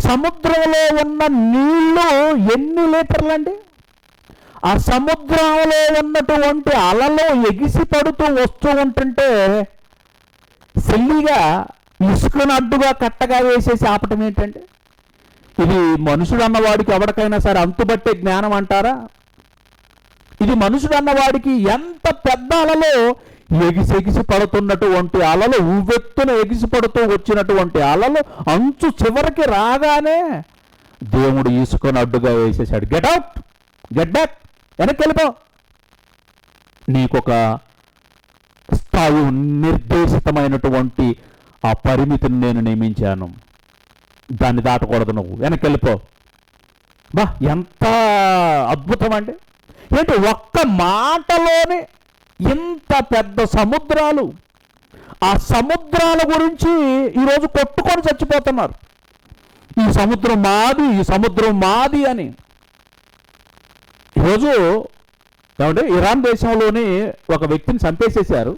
సముద్రంలో ఉన్న నీళ్లు ఎన్ని లీటర్లండి? ఆ సముద్రంలో ఉన్నటువంటి అలలు ఎగిసి పడుతూ వస్తూ ఉంటుంటే సిల్లిగా ఇసుకను అడ్డుగా కట్టగా వేసేసి ఆపటం ఏంటండి? ఇది మనుషుడు అన్నవాడికి ఎవరికైనా సరే అంతుబట్టే జ్ఞానం అంటారా? ఇది మనుషుడు అన్నవాడికి ఎంత పెద్ద అలలో ఎగిసి పడుతున్నటువంటి అలలు, ఉవ్వెత్తున ఎగిసి పడుతూ వచ్చినటువంటి అలలు అంచు చివరికి రాగానే దేవుడు ఇసుకను అడ్డుగా వేసేసాడు. గెట్ అవుట్, గెట్ బ్యాక్, వెనక్కి వెళ్ళిపో. నీకొక స్థాయి నిర్దేశితమైనటువంటి ఆ పరిమితిని నేను నియమించాను, దాన్ని దాటకూడదు, నువ్వు వెనక్కి వెళ్ళిపో. బా ఎంత అద్భుతం అండి! ఏంటి ఒక్క మాటలోనే ఇంత పెద్ద సముద్రాలు, ఆ సముద్రాల గురించి ఈరోజు కొట్టుకొని చచ్చిపోతున్నారు. ఈ సముద్రం మాది, ఈ సముద్రం మాది అని. ఈరోజు ఏమంటే ఇరాన్ దేశంలోని ఒక వ్యక్తిని చంపేసేశారు.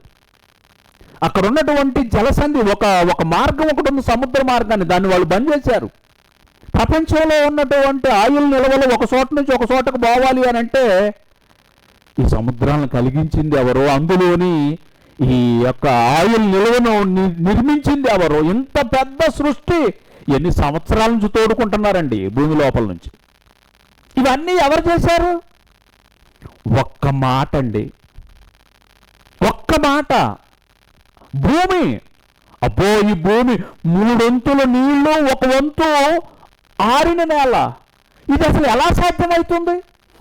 అక్కడ ఉన్నటువంటి జలసంధి ఒక మార్గం ఒకటి ఉంది, సముద్ర మార్గాన్ని, దాన్ని వాళ్ళు బంద్ చేశారు. ప్రపంచంలో ఉన్నటువంటి ఆయిల్ నిల్వలు ఒక చోట నుంచి ఒక చోటకు పోవాలి అని అంటే ఈ సముద్రాలను కలిగించింది ఎవరో, అందులోని ఈ యొక్క ఆయిల్ నిల్వను నిర్మించింది ఎవరో. ఇంత పెద్ద సృష్టి ఎన్ని సంవత్సరాల నుంచి తోడుకుంటున్నారండి భూమి లోపల నుంచి. ఇవన్నీ ఎవరు చేశారు? ఒక్క మాట అండి, ఒక్క మాట. భూమి, అబ్బో ఈ భూమి 3 వంతుల నీళ్లు, 1 వంతు ఆరిన నేల. ఇది అసలు ఎలా సాధ్యమవుతుంది?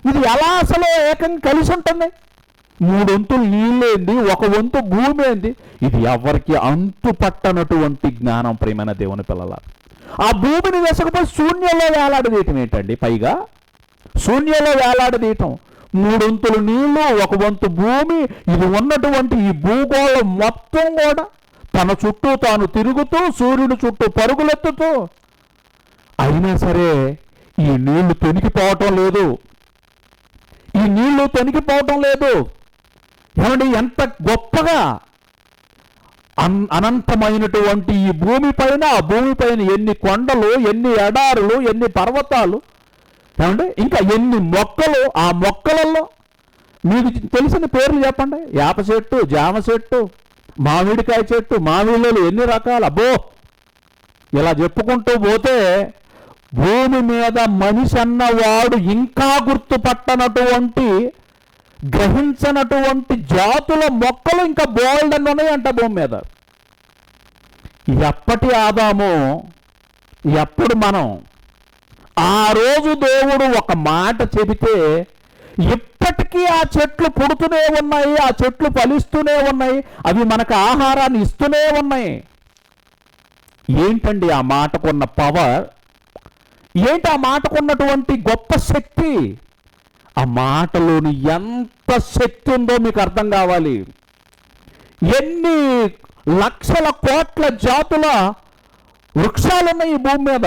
ఇది ఎలా అసలు ఏకంగా కలిసి ఉంటుంది? 3 వంతులు నీళ్ళేంది, 1 వంతు భూమి ఏంది? ఇది ఎవరికి అంతు పట్టనటువంటి జ్ఞానం ప్రియమైన దేవుని పిల్లల. ఆ భూమిని వేసకపోయి శూన్యంలో వేలాడదీయటం ఏంటండి? పైగా శూన్యంలో వేలాడదీయటం. 3 వంతులు నీళ్లు, 1 వంతు భూమి, ఇది ఉన్నటువంటి ఈ భూగోళం మొత్తం కూడా తన చుట్టూ తాను తిరుగుతూ, సూర్యుడి చుట్టూ పరుగులెత్తుతూ, అయినా సరే ఈ నీళ్లు తొనికిపోవటం లేదు, ఈ నీళ్లు తొనికిపోవటం లేదు. ఏమండి, ఎంత గొప్పగా అనంతమైనటువంటి ఈ భూమిపైన, ఆ భూమిపైన ఎన్ని కొండలు, ఎన్ని ఎడారులు, ఎన్ని పర్వతాలు, ఏమండి ఇంకా ఎన్ని మొక్కలు. ఆ మొక్కలలో మీకు తెలిసిన పేర్లు చెప్పండి. వేప చెట్టు, జామ చెట్టు, మామిడికాయ చెట్టు, మామిడిలు ఎన్ని రకాలు. అబ్బో, ఇలా చెప్పుకుంటూ పోతే భూమి మీద మనిషి అన్నవాడు ఇంకా గుర్తుపట్టనటువంటి, గ్రహించనటువంటి జాతుల మొక్కలు ఇంకా బోల్డ్ అని ఉన్నాయంట భూమి మీద. ఎప్పటి ఆదాము, ఎప్పుడు మనం, ఆ రోజు దేవుడు ఒక మాట చెబితే ఇప్పటికీ ఆ చెట్లు పుడుతూనే ఉన్నాయి, ఆ చెట్లు ఫలిస్తూనే ఉన్నాయి, అవి మనకు ఆహారాన్ని ఇస్తూనే ఉన్నాయి. ఏంటండి ఆ మాటకున్న పవర్? ఏంటి ఆ మాటకున్నటువంటి గొప్ప శక్తి? ఆ మాటలోని ఎంత శక్తి ఉందో మీకు అర్థం కావాలి. ఎన్ని లక్షల కోట్ల జాతుల వృక్షాలున్నాయి ఈ భూమి మీద.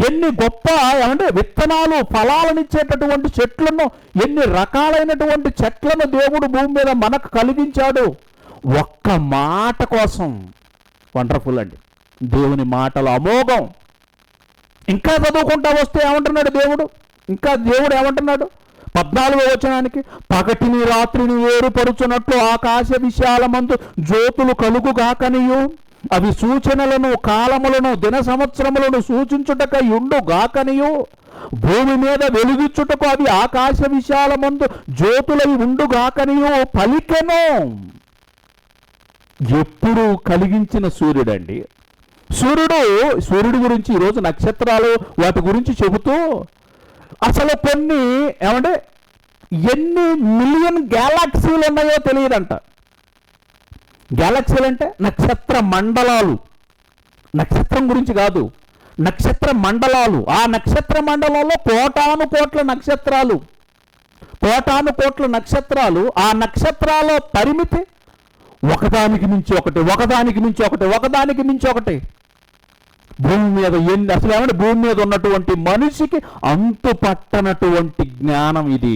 ఎన్ని గొప్ప ఏమంటే విత్తనాలు, ఫలాలనిచ్చేటటువంటి చెట్లను, ఎన్ని రకాలైనటువంటి చెట్లను దేవుడు భూమి మీద మనకు కలిగించాడు ఒక్క మాట కోసం. వండర్ఫుల్ అండి దేవుని మాటలు, అమోఘం. ఇంకా చదువుకుంటా వస్తే ఏమంటున్నాడు దేవుడు? ఇంకా దేవుడు ఏమంటున్నాడు? 14వ వచనానికి, పగటిని రాత్రిని వేరుపరుచున్నట్లు ఆకాశ విశాలమందు జ్యోతులు కలుగుగాకనియు, అవి సూచనలను, కాలములను, దిన సంవత్సరములను సూచించుటకై ఉండుగాకనియు, భూమి మీద వెలుగిచ్చుటకు అవి ఆకాశ విశాలమందు జ్యోతులై ఉండుగాకనియు పలికెను. ఎప్పుడు కలిగించిన సూర్యుడండి. సూర్యుడి గురించి ఈరోజు నక్షత్రాలు వాటి గురించి చెబుతూ అసలు కొన్ని ఏమంటే ఎన్ని మిలియన్ గ్యాలక్సీలు ఉన్నాయో తెలియదంట. గ్యాలక్సీలు అంటే నక్షత్ర మండలాలు. నక్షత్రం గురించి కాదు, నక్షత్ర మండలాలు. ఆ నక్షత్ర మండలంలో కోటాను కోట్ల నక్షత్రాలు, కోటాను కోట్ల నక్షత్రాలు. ఆ నక్షత్రాల పరిమితి ఒకదానికి మించి ఒకటి, ఒకదానికి మించి ఒకటి, ఒకదానికి మించి ఒకటి. భూమి మీద ఎన్ని అసలు ఏమంటే భూమి మీద ఉన్నటువంటి మనిషికి అంతు పట్టనటువంటి జ్ఞానం ఇది.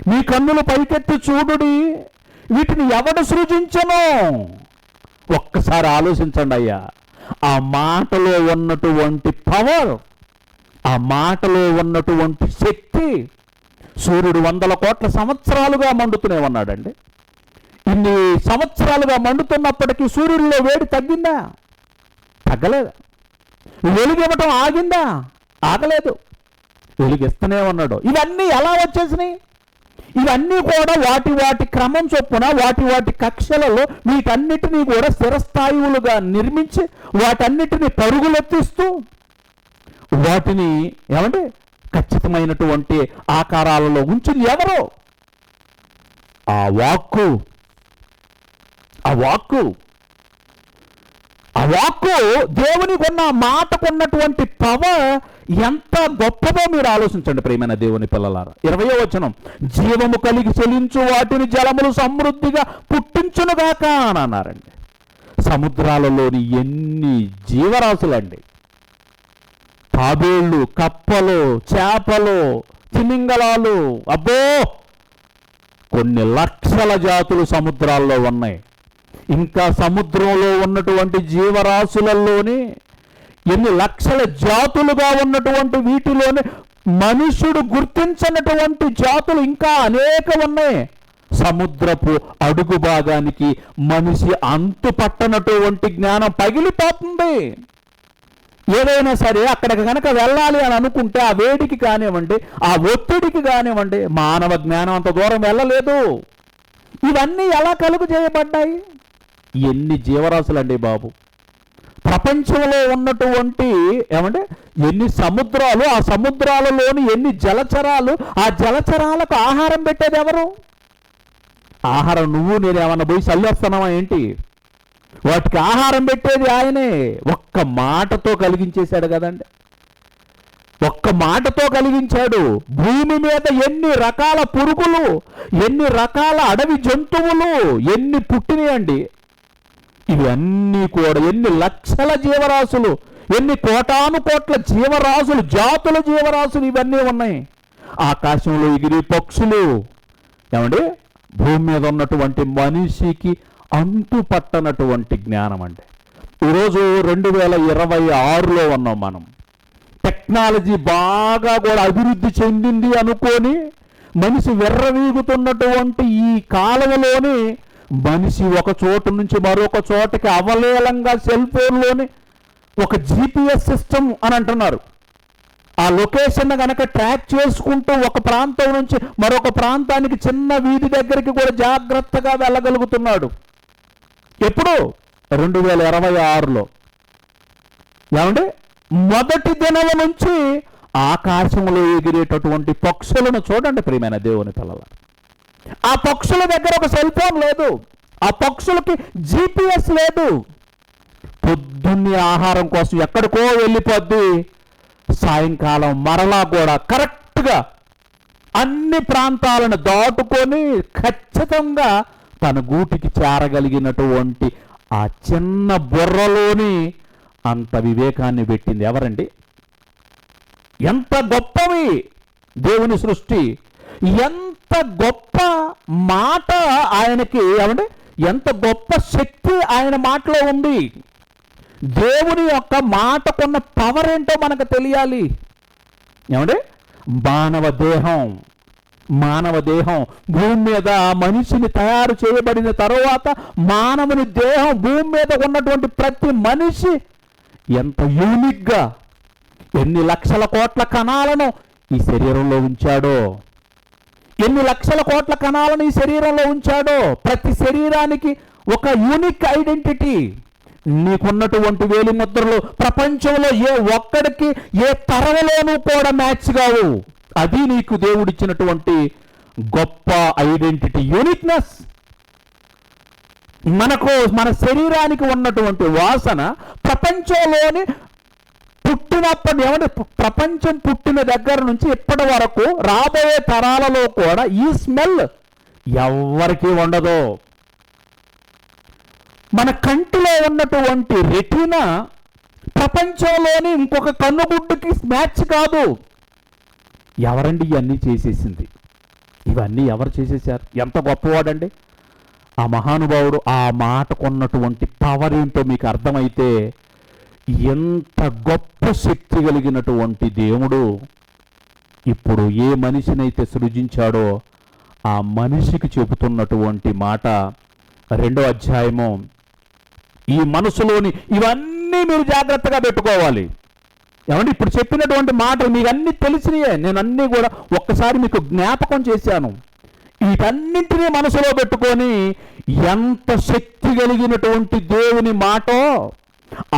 మీ కన్నులు పైకెత్తి చూడుడి, వీటిని ఎవడు సృజించను? ఒక్కసారి ఆలోచించండి అయ్యా. ఆ మాటలో ఉన్నటువంటి పవర్, ఆ మాటలో ఉన్నటువంటి శక్తి. సూర్యుడు 100 కోట్ల సంవత్సరాలుగా మండుతూనే ఉన్నాడండి. ఇన్ని సంవత్సరాలుగా మండుతున్నప్పటికీ సూర్యుడిలో వేడి తగ్గిందా? తగ్గలేదు. వెలుగివ్వటం ఆగిందా? ఆగలేదు, వెలుగిస్తూనే ఉన్నాడు. ఇవన్నీ ఎలా వచ్చేసినాయి? ఇవన్నీ కూడా వాటి క్రమం చొప్పున, వాటి కక్షలలో వీటన్నిటినీ కూడా స్థిరస్థాయువులుగా నిర్మించి, వాటన్నిటిని పరుగులెత్తిస్తూ, వాటిని ఏమంటే ఖచ్చితమైనటువంటి ఆకారాలలో ఉంచింది ఎవరు? ఆ వాక్కు. ఆ వాక్కు దేవునికి ఉన్న మాటకున్నటువంటి పవర్ ఎంత గొప్పదో మీరు ఆలోచించండి ప్రియమైన దేవుని పిల్లలారా. 20వ వచనం, జీవము కలిగి చెలించు వాటిని జలములు సమృద్ధిగా పుట్టించునుగాక అని అన్నారండి. సముద్రాలలోని ఎన్ని జీవరాశులండి, తాబేళ్ళు, కప్పలు, చేపలు, తిమింగలాలు, అబ్బో కొన్ని లక్షల జాతులు సముద్రాల్లో ఉన్నాయి. ఇంకా సముద్రంలో ఉన్నటువంటి జీవరాశులలోని ఎన్ని లక్షల జాతులుగా ఉన్నటువంటి వీటిలోనే మనుషుడు గుర్తించినటువంటి జాతులు ఇంకా అనేక ఉన్నాయి. సముద్రపు అడుగు భాగానికి మనిషి అంతు పట్టనటువంటి జ్ఞానం పగిలిపోతుంది. ఏదైనా సరే అక్కడికి కనుక వెళ్ళాలి అని అనుకుంటే ఆ వేడికి కానివ్వండి, ఆ ఒత్తిడికి కానివ్వండి, మానవ జ్ఞానం అంత దూరం వెళ్ళలేదు. ఇవన్నీ ఎలా కలుగు చేయబడ్డాయి? ఎన్ని జీవరాశులండి బాబు! ప్రపంచంలో ఉన్నటువంటి ఎన్ని సముద్రాలు, ఆ సముద్రాలలోని ఎన్ని జలచరాలు, ఆ జలచరాలకు ఆహారం పెట్టేది ఎవరు? ఆహారం నువ్వు నేను ఏమన్నా పోయి చల్లేస్తున్నావా ఏంటి? వాటికి ఆహారం పెట్టేది ఆయనే. ఒక్క మాటతో కలిగించేశాడు కదండి, ఒక్క మాటతో కలిగించాడు. భూమి మీద ఎన్ని రకాల పురుగులు, ఎన్ని రకాల అడవి జంతువులు ఎన్ని పుట్టినాయండి. ఇవన్నీ కూడా ఎన్ని లక్షల జీవరాశులు, ఎన్ని కోటాను కోట్ల జీవరాశులు, జాతుల జీవరాశులు ఇవన్నీ ఉన్నాయి. ఆకాశంలో ఎగిరే పక్షులు, భూమి మీద ఉన్నటువంటి మనిషికి అంతు పట్టనటువంటి జ్ఞానం అండి. ఈరోజు 2026లో ఉన్నాం మనం. టెక్నాలజీ బాగా కూడా అభివృద్ధి చెందింది అనుకొని మనిషి విర్రవీగుతున్నటువంటి ఈ కాలంలోని మనిషి ఒక చోటు నుంచి మరొక చోటకి అవలేలంగా సెల్ ఫోన్లోని ఒక జిపిఎస్ సిస్టమ్ అని అంటున్నారు. ఆ లొకేషన్ కనుక ట్రాక్ చేసుకుంటూ ఒక ప్రాంతం నుంచి మరొక ప్రాంతానికి చిన్న వీధి దగ్గరికి కూడా జాగ్రత్తగా వెళ్ళగలుగుతున్నాడు. ఎప్పుడు? 2026లో. మొదటి దినం నుంచి ఆకాశంలో ఎగిరేటటువంటి పక్షులను చూడండి ప్రియమైన దేవుని పిల్లల. ఆ పక్షుల దగ్గర ఒక సెల్ ఫోన్ లేదు, ఆ పక్షులకి జిపిఎస్ లేదు. పొద్దున్నే ఆహారం కోసం ఎక్కడికో వెళ్ళిపోద్ది, సాయంకాలం మరలా కూడా కరెక్ట్గా అన్ని ప్రాంతాలను దాటుకొని ఖచ్చితంగా తన గూటికి చేరగలిగినటువంటి ఆ చిన్న బుర్రలోని అంత వివేకాన్ని పెట్టింది ఎవరండి? ఎంత గొప్పవి దేవుని సృష్టి! ఎంత గొప్ప మాట ఆయనకి, ఎంత గొప్ప శక్తి ఆయన మాటలో ఉంది. దేవుని యొక్క మాటకున్న పవర్ ఏంటో మనకు తెలియాలి. మానవ దేహం భూమి మీద మనిషిని తయారు చేయబడిన తరువాత మానవుని దేహం భూమి మీద ఉన్నటువంటి ప్రతి మనిషి ఎంత యూనిక్గా ఎన్ని లక్షల కోట్ల కణాలను ఈ శరీరంలో ఉంచాడో, ఎన్ని లక్షల కోట్ల కణాలను ఈ శరీరంలో ఉంచాడో. ప్రతి శరీరానికి ఒక యూనిక్ ఐడెంటిటీ. నీకున్నటువంటి వేలి ముద్రలు ప్రపంచంలో ఏ ఒక్కడికి ఏ తరవలోనూ కూడా మ్యాచ్ కావు. అది నీకు దేవుడిచ్చినటువంటి గొప్ప ఐడెంటిటీ, యూనిక్నెస్. మన శరీరానికి ఉన్నటువంటి వాసన ప్రపంచంలోని ప్రపంచం పుట్టిన దగ్గర నుంచి ఇప్పటి వరకు రాబోయే తరాలలో కూడా ఈ స్మెల్ ఎవరికీ ఉండదు. మన కంటిలో ఉన్నటువంటి రెటీనా ప్రపంచంలోని ఇంకొక కన్నుగుడ్డుకి మ్యాచ్ కాదు. ఎవరండి ఇవన్నీ చేసేసింది? ఇవన్నీ ఎవరు చేసేసారు? ఎంత గొప్పవాడండి ఆ మహానుభావుడు! ఆ మాటకున్నటువంటి పవర్ ఏంటో మీకు అర్థమైతే, ఎంత గొప్ప శక్తి కలిగినటువంటి దేవుడు ఇప్పుడు ఏ మనిషినైతే సృజించాడో ఆ మనిషికి చెబుతున్నటువంటి మాట 2వ అధ్యాయము. ఈ మనసులోని ఇవన్నీ మీరు జాగ్రత్తగా పెట్టుకోవాలి. ఇప్పుడు చెప్పినటువంటి మాటలు మీకు అన్నీ తెలిసినాయే, నేను అన్నీ కూడా ఒక్కసారి మీకు జ్ఞాపకం చేశాను. వీటన్నింటినీ మనసులో పెట్టుకొని ఎంత శక్తి కలిగినటువంటి దేవుని మాటో,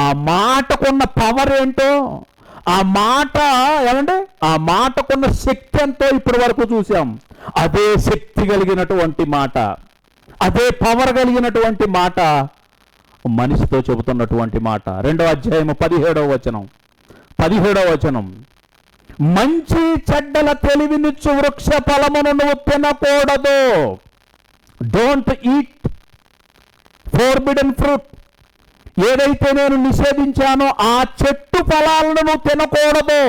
ఆ మాటకున్న పవర్ ఏంటో, ఆ మాట ఆ మాటకున్న శక్తి ఎంతో ఇప్పటి వరకు చూసాం. అదే శక్తి కలిగినటువంటి మాట, అదే పవర్ కలిగినటువంటి మాట మనిషితో చెబుతున్నటువంటి మాట. 2వ అధ్యాయము 17వ వచనం. మంచి చెడ్డల తెలివినిచ్చు వృక్ష ఫలమును నువ్వు తినకూడదు. Don't eat forbidden fruit. ఏదైతే నేను నిషేధించానో ఆ చెట్టు ఫలాలను నువ్వు తినకూడదు.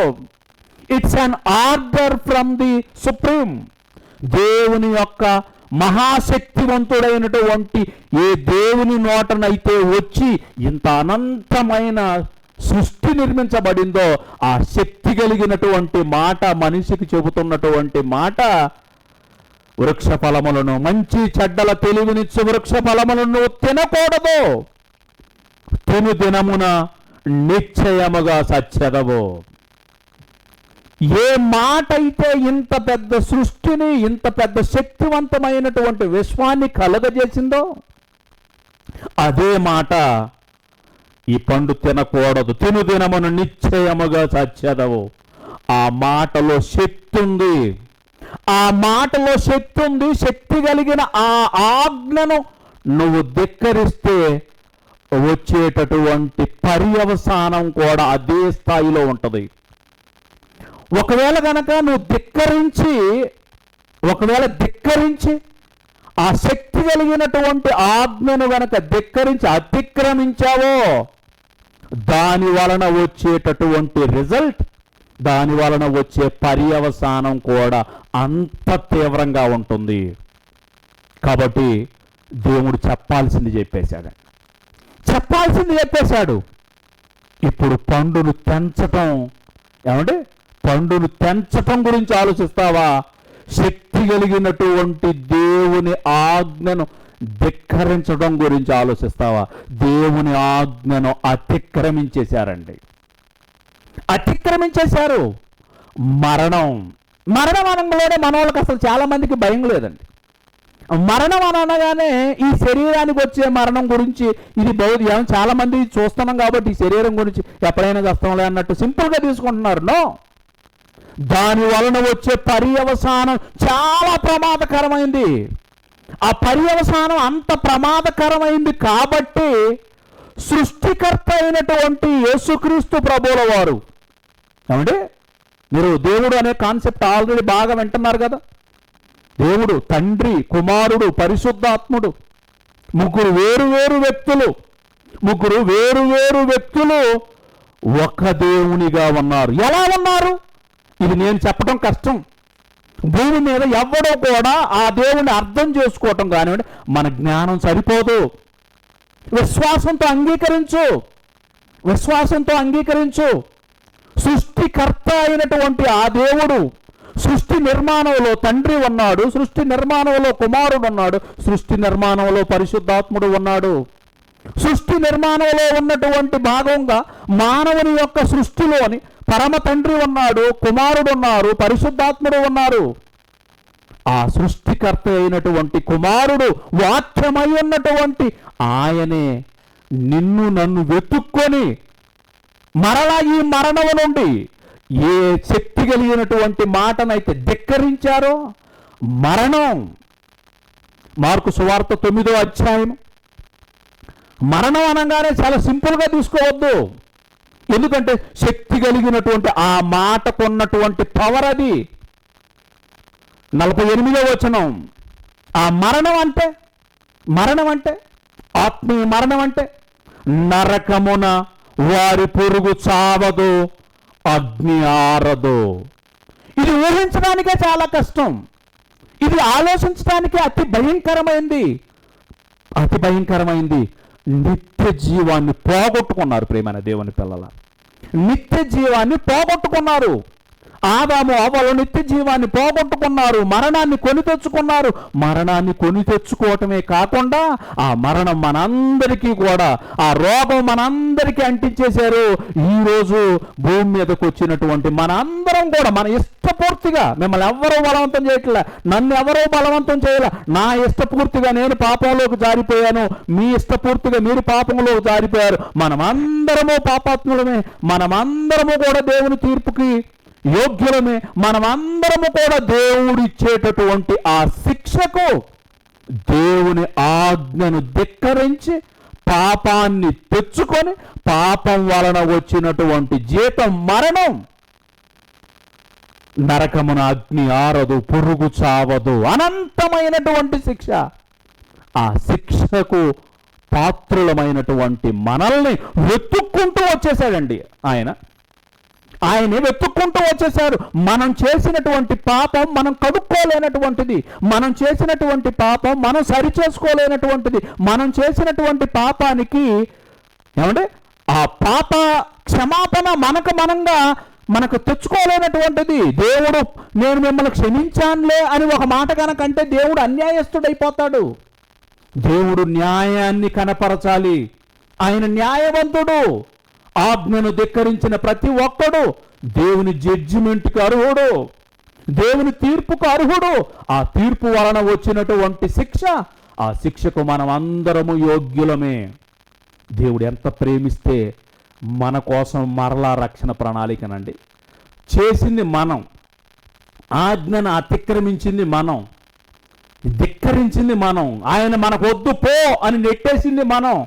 It's an order from the supreme. దేవుని యొక్క మహాశక్తివంతుడైనటువంటి ఏ దేవుని నోటనైతే వచ్చి ఇంత అనంతమైన సృష్టి నిర్మించబడిందో ఆ శక్తి కలిగినటువంటి మాట, మనిషికి చెబుతున్నటువంటి మాట, వృక్ష ఫలములను, మంచి చెడ్డల తెలివినిచ్చు వృక్ష ఫలములను తినకూడదు, తిను దినమున నిశ్చయముగా సత్యదవు. ఏ మాట అయితే ఇంత పెద్ద సృష్టిని, ఇంత పెద్ద శక్తివంతమైనటువంటి విశ్వాన్ని కలగజేసిందో అదే మాట, ఈ పండు తినకూడదు, తిను దినమును నిశ్చయముగా సత్యదవు. ఆ మాటలో శక్తి ఉంది, ఆ మాటలో శక్తి ఉంది. శక్తి కలిగిన ఆ ఆజ్ఞను నువ్వు ధిక్కరిస్తే వచ్చేటటువంటి పర్యవసానం కూడా అదే స్థాయిలో ఉంటుంది. ఒకవేళ కనుక నువ్వు ధిక్కరించి ఆ శక్తి కలిగినటువంటి ఆజ్ఞను గనక ధిక్కరించి అతిక్రమించావో దాని వలన వచ్చేటటువంటి రిజల్ట్, దాని వలన వచ్చే పర్యవసానం కూడా అంత తీవ్రంగా ఉంటుంది. కాబట్టి దేవుడు చెప్పాల్సింది చెప్పేశాడు. ఇప్పుడు పండును తెంచటం, పండును తెంచటం గురించి ఆలోచిస్తావా? శక్తి కలిగినటువంటి దేవుని ఆజ్ఞను ధిక్కరించడం గురించి ఆలోచిస్తావా? దేవుని ఆజ్ఞను అతిక్రమించేశారు. మరణం అనగానే మన వాళ్ళకి అసలు చాలా మందికి భయం లేదండి. మరణం అనగానే ఈ శరీరానికి వచ్చే మరణం గురించి, ఇది భౌతికం, చాలా మంది చూస్తున్నాం కాబట్టి ఈ శరీరం గురించి ఎప్పుడైనా కష్టంలే అన్నట్టు సింపుల్గా తీసుకుంటున్నారు. నో, దాని వలన వచ్చే పర్యవసానం చాలా ప్రమాదకరమైంది. ఆ పర్యవసానం అంత ప్రమాదకరమైంది కాబట్టి సృష్టికర్త అయినటువంటి యేసుక్రీస్తు ప్రభువుల వారు, మీరు దేవుడు అనే కాన్సెప్ట్ ఆల్రెడీ బాగా వింటున్నారు కదా. దేవుడు, తండ్రి, కుమారుడు, పరిశుద్ధాత్ముడు, ముగ్గురు వేరు వ్యక్తులు ఒక దేవునిగా ఉన్నారు. ఎలా ఉన్నారు? ఇది నేను చెప్పడం కష్టం. భూమి మీద ఎవడో కూడా ఆ దేవుని అర్థం చేసుకోవటం కానివ్వండి, మన జ్ఞానం సరిపోదు. విశ్వాసంతో అంగీకరించు. సృష్టికర్త అయినటువంటి ఆ దేవుడు, సృష్టి నిర్మాణంలో తండ్రి ఉన్నాడు, సృష్టి నిర్మాణంలో కుమారుడు ఉన్నాడు, సృష్టి నిర్మాణంలో పరిశుద్ధాత్ముడు ఉన్నాడు. సృష్టి నిర్మాణంలో ఉన్నటువంటి భాగంగా మానవుని యొక్క సృష్టిలోని పరమ తండ్రి ఉన్నాడు, కుమారుడు ఉన్నారు, పరిశుద్ధాత్ముడు ఉన్నారు. ఆ సృష్టికర్త అయినటువంటి కుమారుడు, వాక్యమై ఉన్నటువంటి ఆయనే నిన్ను నన్ను వెతుక్కొని మరలా ఈ మరణము నుండి ఏ శక్తి కలిగినటువంటి మాటనైతే ధిక్కరించారో, మరణం, మార్కు సువార్త 9వ అధ్యాయం, మరణం అనగానే చాలా సింపుల్గా తీసుకోవద్దు. ఎందుకంటే శక్తి కలిగినటువంటి ఆ మాటకున్నటువంటి పవర్ అది. 48వ వచనం, ఆ మరణం అంటే ఆత్మీయ మరణం అంటే నరకమున వారి పురుగు చావదు, అగ్ని ఆరదు. ఇది ఊహించడానికే చాలా కష్టం. ఇది ఆలోచించడానికే అతి భయంకరమైంది. నిత్య జీవాన్ని పోగొట్టుకున్నారు. ప్రేమైన దేవుని పిల్లల, నిత్య జీవాన్ని పోగొట్టుకున్నారు. ఆదాము అవ్వలు నిత్య జీవాన్ని పోగొట్టుకున్నారు, మరణాన్ని కొని తెచ్చుకున్నారు. మరణాన్ని కొని తెచ్చుకోవటమే కాకుండా ఆ మరణం మనందరికీ కూడా, ఆ రోగం మనందరికీ అంటించేశారు. ఈరోజు భూమి మీదకి వచ్చినటువంటి మనందరం కూడా మన ఇష్టపూర్తిగా, మిమ్మల్ని ఎవరూ బలవంతం చేయట్లే, నన్ను ఎవరో బలవంతం చేయలే, నా ఇష్టపూర్తిగా నేను పాపంలోకి జారిపోయాను, మీ ఇష్టపూర్తిగా మీరు పాపంలోకి జారిపోయారు. మనమందరము పాపాత్ములమే, మనమందరము కూడా దేవుని తీర్పుకి యోగ్యులమే, మనమందరము కూడా దేవుడిచ్చేటటువంటి ఆ శిక్షకు దేవుని ఆజ్ఞను ధిక్కరించి పాపాన్ని తెచ్చుకొని, పాపం వలన వచ్చినటువంటి జీతం మరణం. నరకమున అగ్ని ఆరదు, పురుగు చావదు, అనంతమైనటువంటి శిక్ష. ఆ శిక్షకు పాత్రులమైనటువంటి మనల్ని వెతుక్కుంటూ వచ్చేసాడండి. ఆయనే వెతుక్కుంటూ వచ్చేసాడు. మనం చేసినటువంటి పాపం మనం కడుక్కోలేనటువంటిది, మనం చేసినటువంటి పాపం మనం సరిచేసుకోలేనటువంటిది, మనం చేసినటువంటి పాపానికి ఏమంటే ఆ పాప క్షమాపణ మనకు తెచ్చుకోలేనటువంటిది. దేవుడు నేను మిమ్మల్ని క్షమించానులే అని ఒక మాట కనుకంటే దేవుడు అన్యాయస్తుడైపోతాడు. దేవుడు న్యాయాన్ని కనపరచాలి. ఆయన న్యాయవంతుడు. ఆజ్ఞను ధిక్కరించిన ప్రతి ఒక్కడు దేవుని జడ్జిమెంట్కి అర్హుడు, దేవుని తీర్పుకు అర్హుడు. ఆ తీర్పు వలన వచ్చినటువంటి శిక్ష, ఆ శిక్షకు మనం అందరము యోగ్యులమే. దేవుడు ఎంత ప్రేమిస్తే మన కోసం మరలా రక్షణ ప్రణాళికనండి చేసింది మనం, ఆజ్ఞను అతిక్రమించింది మనం, ధిక్కరించింది మనం, ఆయన మనకు వద్దు పో అని నెట్టేసింది మనం,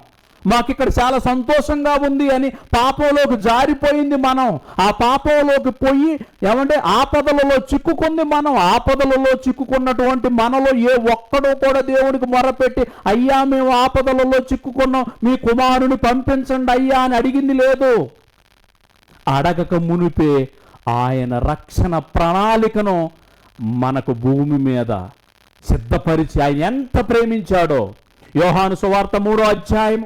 మాకిక్కడ చాలా సంతోషంగా ఉంది అని పాపంలోకి జారిపోయింది మనం, ఆ పాపంలోకి పోయి ఏమంటే ఆపదలలో చిక్కుకుంది మనం. ఆపదలలో చిక్కుకున్నటువంటి మనలో ఏ ఒక్కడో కూడా దేవునికి మొరపెట్టి అయ్యా మేము ఆపదలలో చిక్కుకున్నాం, మీ కుమారుని పంపించండి అయ్యా అని అడిగింది లేదు. అడగక మునిపే ఆయన రక్షణ ప్రణాళికను మనకు భూమి మీద సిద్ధపరిచి ఆయన ఎంత ప్రేమించాడో. యోహాను సువార్త 3వ అధ్యాయం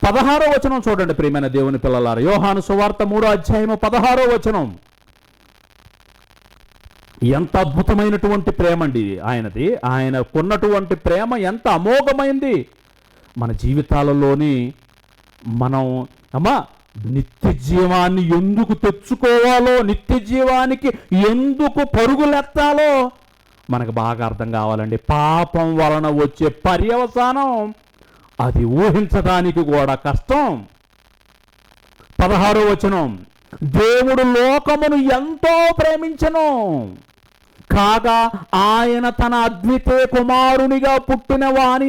16వ వచనం చూడండి ప్రియమైన దేవుని పిల్లలారా. యోహాను సువార్త 3వ అధ్యాయం 16వ వచనం. ఎంత అద్భుతమైనటువంటి ప్రేమ అండి ఆయనది. ఆయనకున్నటువంటి ప్రేమ ఎంత అమోఘమైంది. మన జీవితాలలోని మనం నిత్య జీవాన్ని ఎందుకు తెచ్చుకోవాలో, నిత్య జీవానికి ఎందుకు పరుగులెత్తాలో మనకు బాగా అర్థం కావాలండి. పాపం వలన వచ్చే పర్యవసానం అది ఊహించడానికి కూడా కష్టం. 16వ వచనం, దేవుడు లోకమును ఎంతో ప్రేమించెను కాగా ఆయన తన అద్వితీయ కుమారునిగా పుట్టిన వాని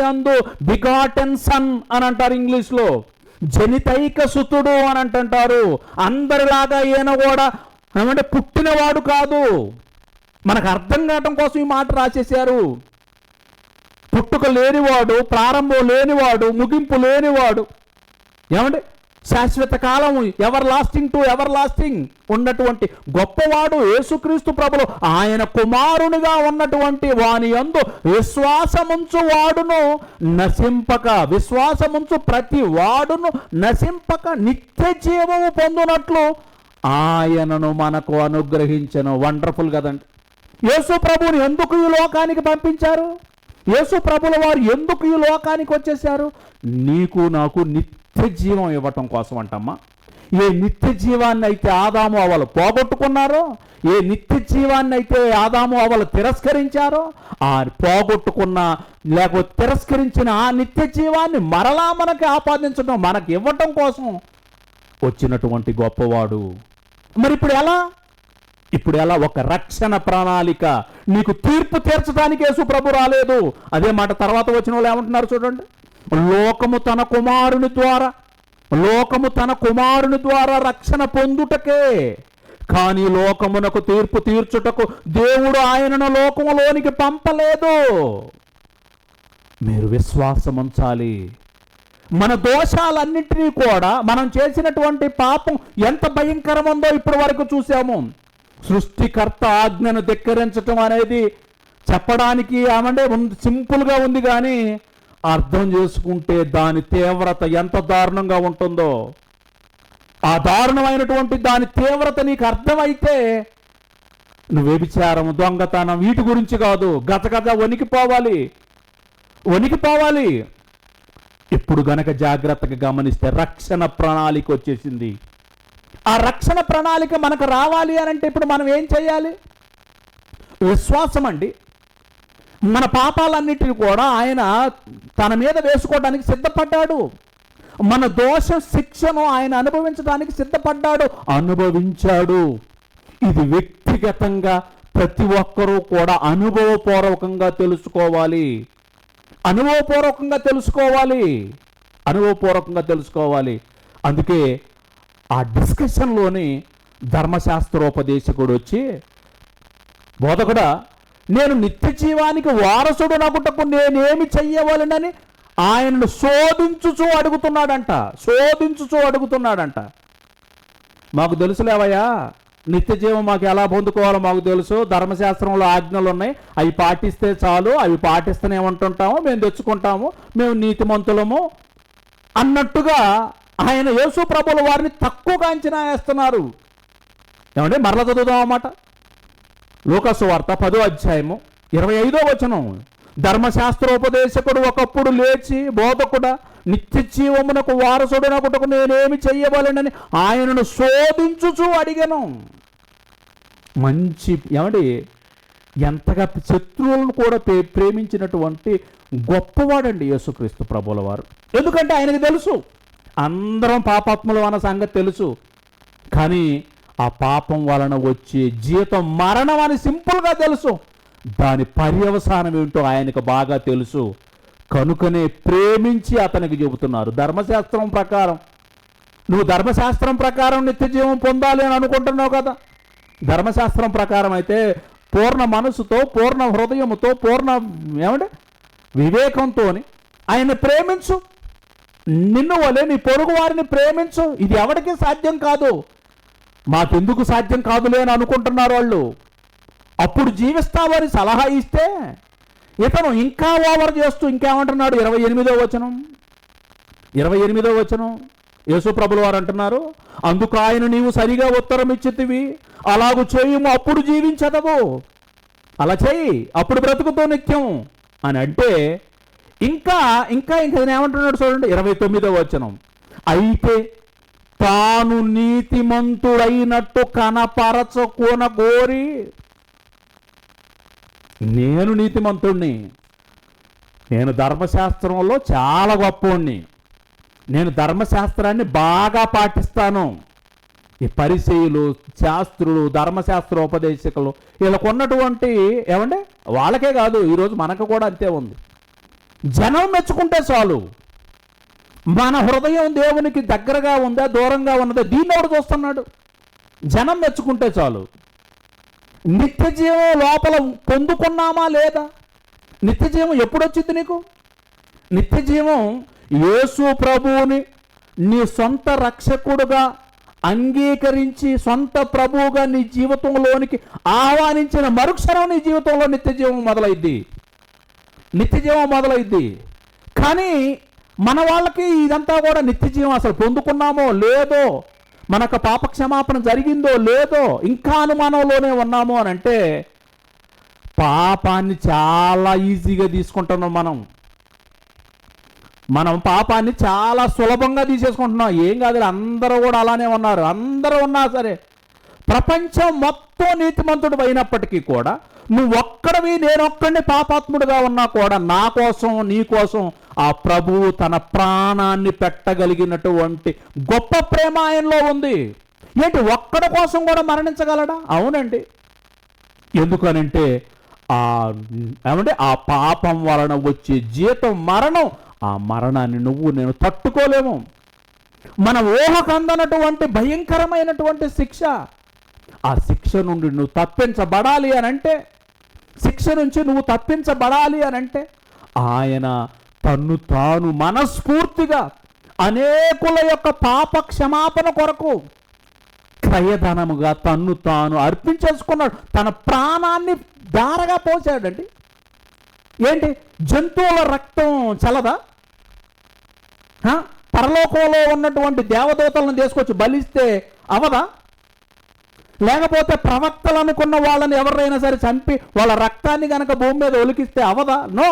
యందు బిగాటెన్ సన్ అని అంటారు ఇంగ్లీష్లో, జనితైక సుతుడు అని అంటుంటారు. అందరిలాగా ఈయన కూడా ఏమంటే పుట్టినవాడు కాదు. మనకు అర్థం కావటం కోసం ఈ మాట రాసేశారు. పుట్టుక లేనివాడు, ప్రారంభం లేనివాడు, ముగింపు లేనివాడు, ఏమంటే శాశ్వత కాలం, everlasting to everlasting ఉన్నటువంటి గొప్పవాడు యేసుక్రీస్తు ప్రభులు. ఆయన కుమారునిగా ఉన్నటువంటి వాని యందు విశ్వాసముంచు వాడును నశింపక, విశ్వాసముంచు ప్రతి వాడును నశింపక నిత్య జీవము పొందునట్లు ఆయనను మనకు అనుగ్రహించెను. వండర్ఫుల్ కదండి. యేసు ప్రభువుని ఎందుకు ఈ లోకానికి పంపించారు? యేసు ప్రభుల వారు ఎందుకు ఈ లోకానికి వచ్చేసారు? నీకు నాకు నిత్య జీవం ఇవ్వటం కోసం అంటమ్మా. ఏ నిత్య జీవాన్ని అయితే ఆదాము అవ్వలు పోగొట్టుకున్నారో, ఏ నిత్య జీవాన్ని అయితే ఆదాము అవ్వలు తిరస్కరించారో, ఆ పోగొట్టుకున్న లేకపోతే తిరస్కరించిన ఆ నిత్య జీవాన్ని మరలా మనకి ఆపాదించడం, మనకి ఇవ్వటం కోసం వచ్చినటువంటి గొప్పవాడు. మరి ఇప్పుడు ఎలా ఒక రక్షణ ప్రణాళిక. నీకు తీర్పు తీర్చడానికి యేసు ప్రభు రాలేదు. అదే మాట తర్వాత వచ్చిన వాళ్ళు ఏమంటున్నారు చూడండి. లోకము తన కుమారుని ద్వారా రక్షణ పొందుటకే, కానీ లోకమునకు తీర్పు తీర్చుటకు దేవుడు ఆయనను లోకములోనికి పంపలేదు. మీరు విశ్వాసం ఉంచాలి. మన దోషాలన్నింటినీ కూడా, మనం చేసినటువంటి పాపం ఎంత భయంకరముందో ఇప్పటి వరకు చూసాము. సృష్టికర్త ఆజ్ఞను ధిక్కరించటం అనేది చెప్పడానికి సింపుల్గా ఉంది, కానీ అర్థం చేసుకుంటే దాని తీవ్రత ఎంత దారుణంగా ఉంటుందో, ఆ దారుణమైనటువంటి దాని తీవ్రత నీకు అర్థమైతే నువ్వు వ్యభిచారం, దొంగతనం వీటి గురించి కాదు, గతగత వణికిపోవాలి. ఇప్పుడు గనక జాగ్రత్తగా గమనిస్తే రక్షణ ప్రణాళిక వచ్చేసింది. ఆ రక్షణ ప్రణాళిక మనకు రావాలి అని అంటే ఇప్పుడు మనం ఏం చేయాలి? విశ్వాసం అండి. మన పాపాలన్నిటిని కూడా ఆయన తన మీద వేసుకోవడానికి సిద్ధపడ్డాడు. మన దోష శిక్షను ఆయన అనుభవించడానికి సిద్ధపడ్డాడు, అనుభవించాడు. ఇది వ్యక్తిగతంగా ప్రతి ఒక్కరూ కూడా అనుభవపూర్వకంగా తెలుసుకోవాలి. అందుకే ఆ డిస్కషన్లోని ధర్మశాస్త్రోపదేశకుడు వచ్చి, బోధకుడా నేను నిత్య జీవానికి వారసుడు నగుటకు నేనేమి చెయ్యవలనని ఆయనను శోధించుచూ అడుగుతున్నాడంట. మాకు తెలుసులేవయ్యా, నిత్య జీవం మాకు ఎలా పొందుకోవాలో మాకు తెలుసు, ధర్మశాస్త్రంలో ఆజ్ఞలు ఉన్నాయి, అవి పాటిస్తే చాలు, అవి పాటిస్తూనే ఉంటుంటాము, మేము తెచ్చుకుంటాము, మేము నీతిమంతులము అన్నట్టుగా ఆయన యేసు ప్రభుల వారిని తక్కువగా అంచనా వేస్తున్నారు. ఏమంటే మరలా చదువుదాం అన్నమాట. లూకాసు వార్త 10వ అధ్యాయము 25వ వచనం. ధర్మశాస్త్రోపదేశకుడు ఒకప్పుడు లేచి, బోధకుడా, నిత్య జీవమునకు వారసుడనగుటకు నేనేమి చెయ్యవలెనని ఆయనను శోధించుచూ అడిగాను. మంచి ఏమండి, ఎంతగా శత్రువులను కూడా ప్రేమించినటువంటి గొప్పవాడండి యేసుక్రీస్తు ప్రభువుల వారు. ఎందుకంటే ఆయనకు తెలుసు అందరం పాపాత్ములు అన్న సంగతి తెలుసు, కానీ ఆ పాపం వలన వచ్చే జీతం మరణం అని సింపుల్గా తెలుసు. దాని పర్యవసానం ఏంటో ఆయనకు బాగా తెలుసు. కనుకనే ప్రేమించి అతనికి చెబుతున్నారు. ధర్మశాస్త్రం ప్రకారం నువ్వు ధర్మశాస్త్రం ప్రకారం నిత్య జీవం పొందాలి అని అనుకుంటున్నావు కదా. ధర్మశాస్త్రం ప్రకారం అయితే పూర్ణ మనసుతో, పూర్ణ హృదయముతో, పూర్ణ వివేకంతో ఆయన ప్రేమించు. నిన్ను వలె నీ పొరుగు వారిని ప్రేమించు. ఇది ఎవరికి సాధ్యం కాదు. మాకెందుకు సాధ్యం కాదులే అని అనుకుంటున్నారు వాళ్ళు. అప్పుడు జీవిస్తామని సలహా ఇస్తే ఇతను ఇంకా ఓవర్ చేస్తూ ఇంకేమంటున్నాడు. 28వ వచనం యేసు ప్రభుల వారు అంటున్నారు, అందుకు ఆయన, నీవు సరిగా ఉత్తరం ఇచ్చితివి, అలాగూ చేయుము, అప్పుడు జీవించదవు. అలా చేయి, అప్పుడు బ్రతుకుతో నిత్యం అని అంటే ఇంకా ఏమంటున్నాడు చూడండి. 29వ వచనం. అయితే తాను నీతిమంతుడైనట్టు కనపరచుకోనగోరి, నేను నీతిమంతుణ్ణి, నేను ధర్మశాస్త్రంలో చాలా గొప్పవాణ్ణి, నేను ధర్మశాస్త్రాన్ని బాగా పాటిస్తాను. ఈ పరిసయ్యులు, శాస్త్రులు, ధర్మశాస్త్రోపదేశకులు వీళ్ళకు ఉన్నటువంటి వాళ్ళకే కాదు, ఈరోజు మనకు కూడా అంతే ఉంది. జనం మెచ్చుకుంటే చాలు. మన హృదయం దేవునికి దగ్గరగా ఉందా, దూరంగా ఉన్నదా, దీన్ని ఎవడు చూస్తున్నాడు? జనం మెచ్చుకుంటే చాలు. నిత్య జీవం లోపల పొందుకున్నామా లేదా? నిత్య జీవం ఎప్పుడు వచ్చింది నీకు? నిత్య జీవం యేసు ప్రభువుని నీ సొంత రక్షకుడుగా అంగీకరించి సొంత ప్రభువుగా నీ జీవితంలోనికి ఆహ్వానించిన మరుక్షణం నీ జీవితంలో నిత్య జీవం మొదలైద్ది. కానీ మన వాళ్ళకి ఇదంతా కూడా నిత్య జీవం అసలు పొందుకున్నామో లేదో, మనకు పాపక్షమాపణ జరిగిందో లేదో ఇంకా అనుమానంలోనే ఉన్నామో అని అంటే పాపాన్ని చాలా ఈజీగా తీసుకుంటున్నాం. మనం పాపాన్ని చాలా సులభంగా తీసేసుకుంటున్నాం. ఏం కాదు, అందరూ కూడా అలానే ఉన్నారు. అందరూ ఉన్నా సరే ప్రపంచం మొత్తం నీతిమంతుడు అయినప్పటికీ కూడా నువ్వు ఒక్కడివి, నేనొక్కడిని పాపాత్ముడుగా ఉన్నా కూడా నా కోసం, నీ కోసం ఆ ప్రభువు తన ప్రాణాన్ని పెట్టగలిగినటువంటి గొప్ప ప్రేమ ఆయనలో ఉంది. ఏంటి, ఒక్కడి కోసం కూడా మరణించగలడా? అవునండి. ఎందుకనంటే ఆ పాపం వలన వచ్చే జీతం మరణం. ఆ మరణాన్ని నువ్వు నేను తట్టుకోలేము. మన ఊహకు అందనటువంటి భయంకరమైనటువంటి శిక్ష. ఆ శిక్ష నుండి నువ్వు తప్పించబడాలి అనంటే, శిక్ష నుంచి నువ్వు తప్పించబడాలి అనంటే ఆయన తన్ను తాను మనస్ఫూర్తిగా అనేకుల యొక్క పాప క్షమాపణ కొరకు క్రయధనముగా తన్ను తాను అర్పించేసుకున్నాడు. తన ప్రాణాన్ని ధారగా పోసాడండి. ఏంటి, జంతువుల రక్తం చల్లదా? పరలోకంలో ఉన్నటువంటి దేవదూతలను తీసుకొచ్చి బలిస్తే అవదా? లేకపోతే ప్రవక్తలు అనుకున్న వాళ్ళని ఎవరైనా సరే చంపి వాళ్ళ రక్తాన్ని కనుక భూమి మీద ఒలికిస్తే అవదా? నో.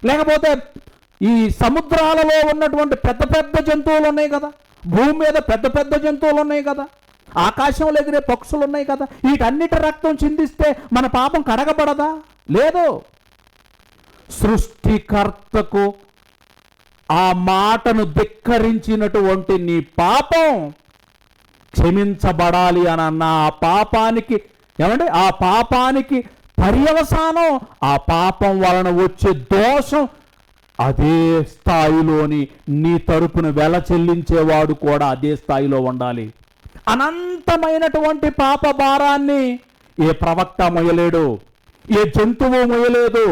లేకపోతే ఈ సముద్రాలలో ఉన్నటువంటి పెద్ద పెద్ద జంతువులు ఉన్నాయి కదా, భూమి మీద పెద్ద పెద్ద జంతువులు ఉన్నాయి కదా, ఆకాశంలో ఎగిరే పక్షులు ఉన్నాయి కదా, వీటన్నిటి రక్తం చిందిస్తే మన పాపం కడగబడదా? లేదు. సృష్టికర్తకు ఆ మాటను ధిక్కరించినటువంటి నీ పాపం క్షమించబడాలి అన్న ఆ పాపానికి ఆ పాపానికి పర్యవసానం, ఆ పాపం వలన వచ్చే దోషం అదే స్థాయిలోని నీ తరపున వెల చెల్లించేవాడు కూడా అదే స్థాయిలో ఉండాలి. అనంతమైనటువంటి పాప భారాన్ని ఏ ప్రవక్త మొయ్యలేడు, ఏ జంతువు మొయ్యలేదు,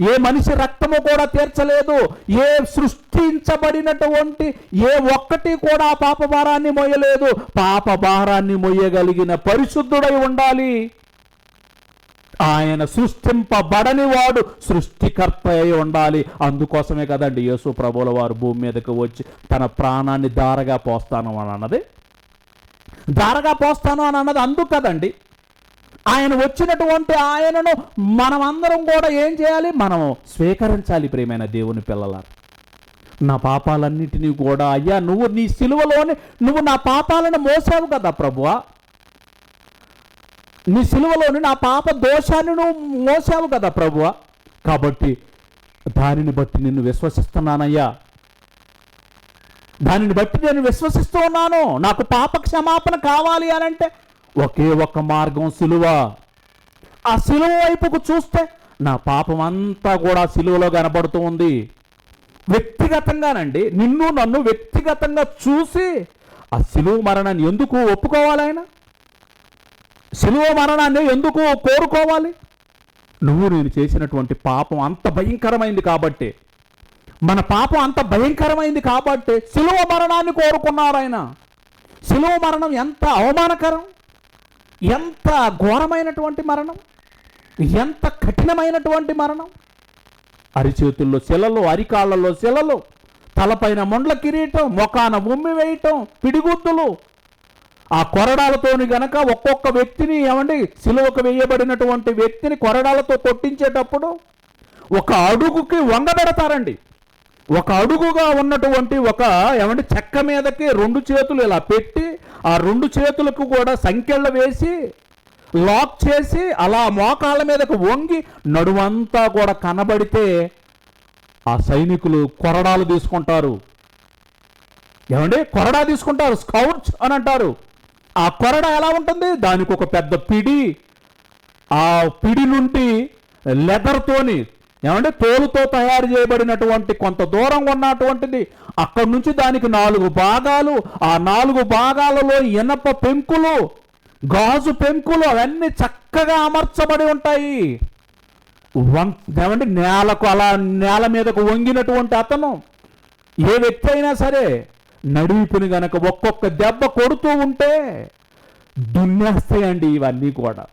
ఏ మనిషి రక్తము కూడా తీర్చలేదు, ఏ సృష్టించబడినటువంటి ఏ ఒక్కటి కూడా పాప భారాన్ని మొయ్యలేదు. పాప భారాన్ని మొయ్యగలిగిన పరిశుద్ధుడై ఉండాలి. ఆయన సృష్టింపబడని వాడు సృష్టికర్త అయి ఉండాలి. అందుకోసమే కదండి యేసు ప్రభువుల వారు భూమి మీదకి వచ్చి తన ప్రాణాన్ని ధారగా పోస్తాను అని అన్నది. ధారగా పోస్తాను అని అన్నది అందుకు కదండి. ఆయన వచ్చినటువంటి ఆయనను మనమందరం కూడా ఏం చేయాలి? మనం స్వీకరించాలి. ప్రియమైన దేవుని పిల్లలారా, నా పాపాలన్నిటినీ కూడా అయ్యా నువ్వు నీ సిలువలోనే నువ్వు నా పాపాలను మోసావు కదా ప్రభువా, నీ సిలువలోని నా పాప దోషాన్ని నువ్వు మోసావు కదా ప్రభువా, కాబట్టి దానిని బట్టి నిన్ను విశ్వసిస్తున్నానయ్యా, దానిని బట్టి నేను విశ్వసిస్తూ ఉన్నాను. నాకు పాప క్షమాపణ కావాలి అని అంటే ఒకే ఒక్క మార్గం సిలువ. ఆ సిలువ వైపుకు చూస్తే నా పాపం అంతా కూడా సిలువలో కనబడుతూ ఉంది. వ్యక్తిగతంగానండి, నిన్ను నన్ను వ్యక్తిగతంగా చూసి ఆ సిలువ మరణాన్ని ఎందుకు ఒప్పుకోవాలి? ఆయన సిలువ మరణాన్ని ఎందుకు కోరుకోవాలి? నువ్వు నేను చేసినటువంటి పాపం అంత భయంకరమైంది కాబట్టి, మన పాపం అంత భయంకరమైంది కాబట్టి సిలువ మరణాన్ని కోరుకున్నారు ఆయన. సిలువ మరణం ఎంత అవమానకరం, ఎంత ఘోరమైనటువంటి మరణం, ఎంత కఠినమైనటువంటి మరణం. అరిచేతుల్లో శిలలు, అరికాళ్లలో శిలలు, తలపైన ముండ్ల కిరీటం, మొఖాన ఉమ్మి వేయటం, పిడిగుద్దులు. ఆ కొరడాలతోని గనక ఒక్కొక్క వ్యక్తిని సిలువకు వేయబడినటువంటి వ్యక్తిని కొరడాలతో కొట్టించేటప్పుడు ఒక అడుగుకి వంగబెడతారండి. ఒక అడుగుగా ఉన్నటువంటి ఒక చెక్క మీదకి రెండు చేతులు ఇలా పెట్టి ఆ రెండు చేతులకు కూడా సంకెళ్ళు వేసి లాక్ చేసి అలా మోకాళ్ళ మీదకు వంగి నడువంతా కూడా కనబడితే ఆ సైనికులు కొరడాలు తీసుకుంటారు. కొరడా తీసుకుంటారు, స్కౌట్స్ అని అంటారు. ఆ కొరడ ఎలా ఉంటుంది? దానికి ఒక పెద్ద పిడి, ఆ పిడి నుండి లెదర్తోని తోలుతో తయారు చేయబడినటువంటి కొంత దూరం ఉన్నటువంటిది. అక్కడి నుంచి దానికి 4 భాగాలు, ఆ 4 భాగాలలో ఇనప పెంకులు, గాజు పెంకులు అవన్నీ చక్కగా అమర్చబడి ఉంటాయి. నేలకు అలా నేల మీదకు వంగినటువంటి అతను, ఏ వ్యక్తి అయినా సరే నడిపిని గనక ఒక్కొక్క దెబ్బ కొడుతూ ఉంటే దున్నేస్తాయండి. ఇవన్నీ కూడా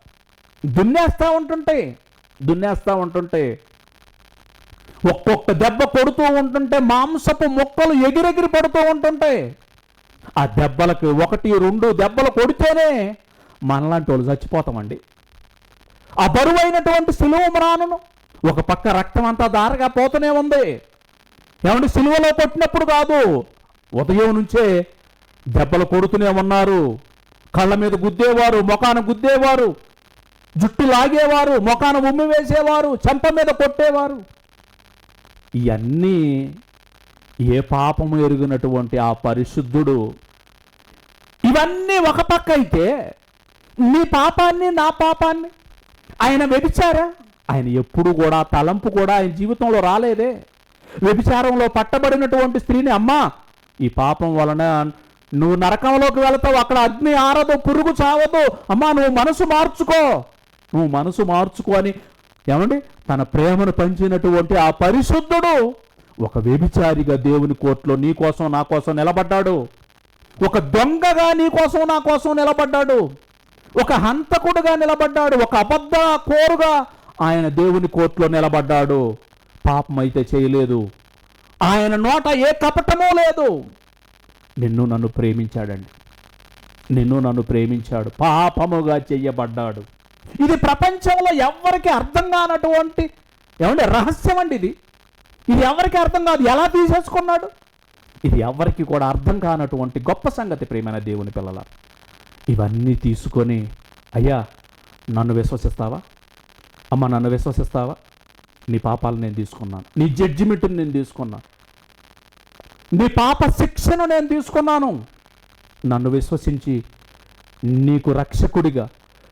దున్నేస్తూ ఉంటుంటే ఒక్కొక్క దెబ్బ కొడుతూ ఉంటుంటే మాంసపు మొక్కలు ఎగిరెగిరి పడుతూ ఉంటుంటాయి. ఆ దెబ్బలకు 1, 2 దెబ్బలు కొడితేనే మనలాంటి వాళ్ళు చచ్చిపోతామండి. ఆ బరువైనటువంటి సిలువ మ్రానును ఒక పక్క రక్తం అంతా దారగా పోతూనే ఉంది. సిలువలో కొట్టినప్పుడు కాదు, ఉదయం నుంచే దెబ్బలు కొడుతూనే ఉన్నారు. కళ్ళ మీద గుద్దేవారు, మొఖాన గుద్దేవారు, జుట్టు లాగేవారు, మొఖాన ఉమ్మి వేసేవారు, చెంప మీద కొట్టేవారు. ఇవన్నీ ఏ పాపము ఎరిగినటువంటి ఆ పరిశుద్ధుడు. ఇవన్నీ ఒక పక్క అయితే నీ పాపాన్ని నా పాపాన్ని ఆయన వ్యభిచారా? ఆయన ఎప్పుడు కూడా తలంపు కూడా ఆయన జీవితంలో రాలేదే. వ్యభిచారంలో పట్టబడినటువంటి స్త్రీని, అమ్మా ఈ పాపం వలన నువ్వు నరకంలోకి వెళతావు, అక్కడ అగ్ని ఆరదు, పురుగు చావదు, అమ్మా నువ్వు మనసు మార్చుకో అని తన ప్రేమను పంచినటువంటి ఆ పరిశుద్ధుడు ఒక వ్యభిచారిగా దేవుని కోర్టులో నీ కోసం నా కోసం నిలబడ్డాడు. ఒక దొంగగా నీ కోసం నా కోసం నిలబడ్డాడు. ఒక హంతకుడుగా నిలబడ్డాడు. ఒక అబద్ధ కోరుగా ఆయన దేవుని కోర్టులో నిలబడ్డాడు. పాపం అయితే చేయలేదు. ఆయన నోట ఏ కపటమూ లేదు. నిన్ను నన్ను ప్రేమించాడు, పాపముగా చెయ్యబడ్డాడు. ఇది ప్రపంచంలో ఎవరికి అర్థం కానటువంటి రహస్యం అండి. ఇది ఎవరికి అర్థం కాదు. ఎలా తీసేసుకున్నాడు? ఇది ఎవరికి కూడా అర్థం కానటువంటి గొప్ప సంగతి. ప్రియమైన దేవుని పిల్లల, ఇవన్నీ తీసుకొని అయ్యా నన్ను విశ్వసిస్తావా, అమ్మ నన్ను విశ్వసిస్తావా, నీ పాపాలు నేను తీసుకున్నాను, నీ జడ్జిమెంట్ని నేను తీసుకున్నాను, నీ పాప శిక్షను నేను తీసుకున్నాను. నన్ను విశ్వసించి నీకు రక్షకుడిగా,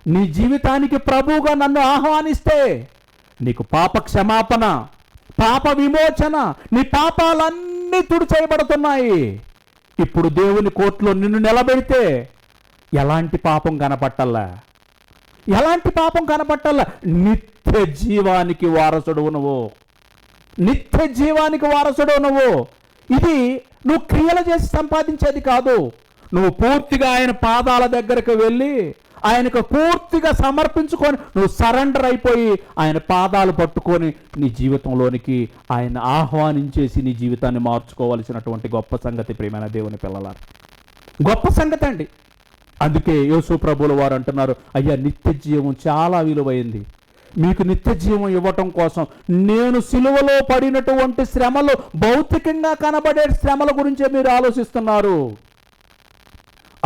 నీ జీవితానికి ప్రభువుగా నన్ను ఆహ్వానిస్తే నీకు పాప క్షమాపణ, పాప విమోచన, నీ పాపాలన్నీ తుడిచేయబడుతున్నాయి. ఇప్పుడు దేవుని కోర్టులో నిన్ను నిలబెడితే ఎలాంటి పాపం కనపట్టల్లా, ఎలాంటి పాపం కనపట్టాల? నిత్య జీవానికి వారసుడు నువ్వు, నిత్య జీవానికి వారసుడు నువ్వు. ఇది నువ్వు క్రియలు చేసి సంపాదించేది కాదు. నువ్వు పూర్తిగా ఆయన పాదాల దగ్గరకు వెళ్ళి ఆయనకు పూర్తిగా సమర్పించుకొని నువ్వు సరెండర్ అయిపోయి ఆయన పాదాలు పట్టుకొని నీ జీవితంలోనికి ఆయన ఆహ్వానించేసి నీ జీవితాన్ని మార్చుకోవాల్సినటువంటి గొప్ప సంగతి ప్రియమైన దేవుని పిల్లలారా, గొప్ప సంగతి అండి. అందుకే యేసు ప్రభువుల వారు అంటున్నారు, అయ్యా నిత్య జీవం చాలా విలువైంది, మీకు నిత్య జీవం ఇవ్వటం కోసం నేను సిలువలో పడినటువంటి శ్రమలు, భౌతికంగా కనబడే శ్రమల గురించే మీరు ఆలోచిస్తున్నారు.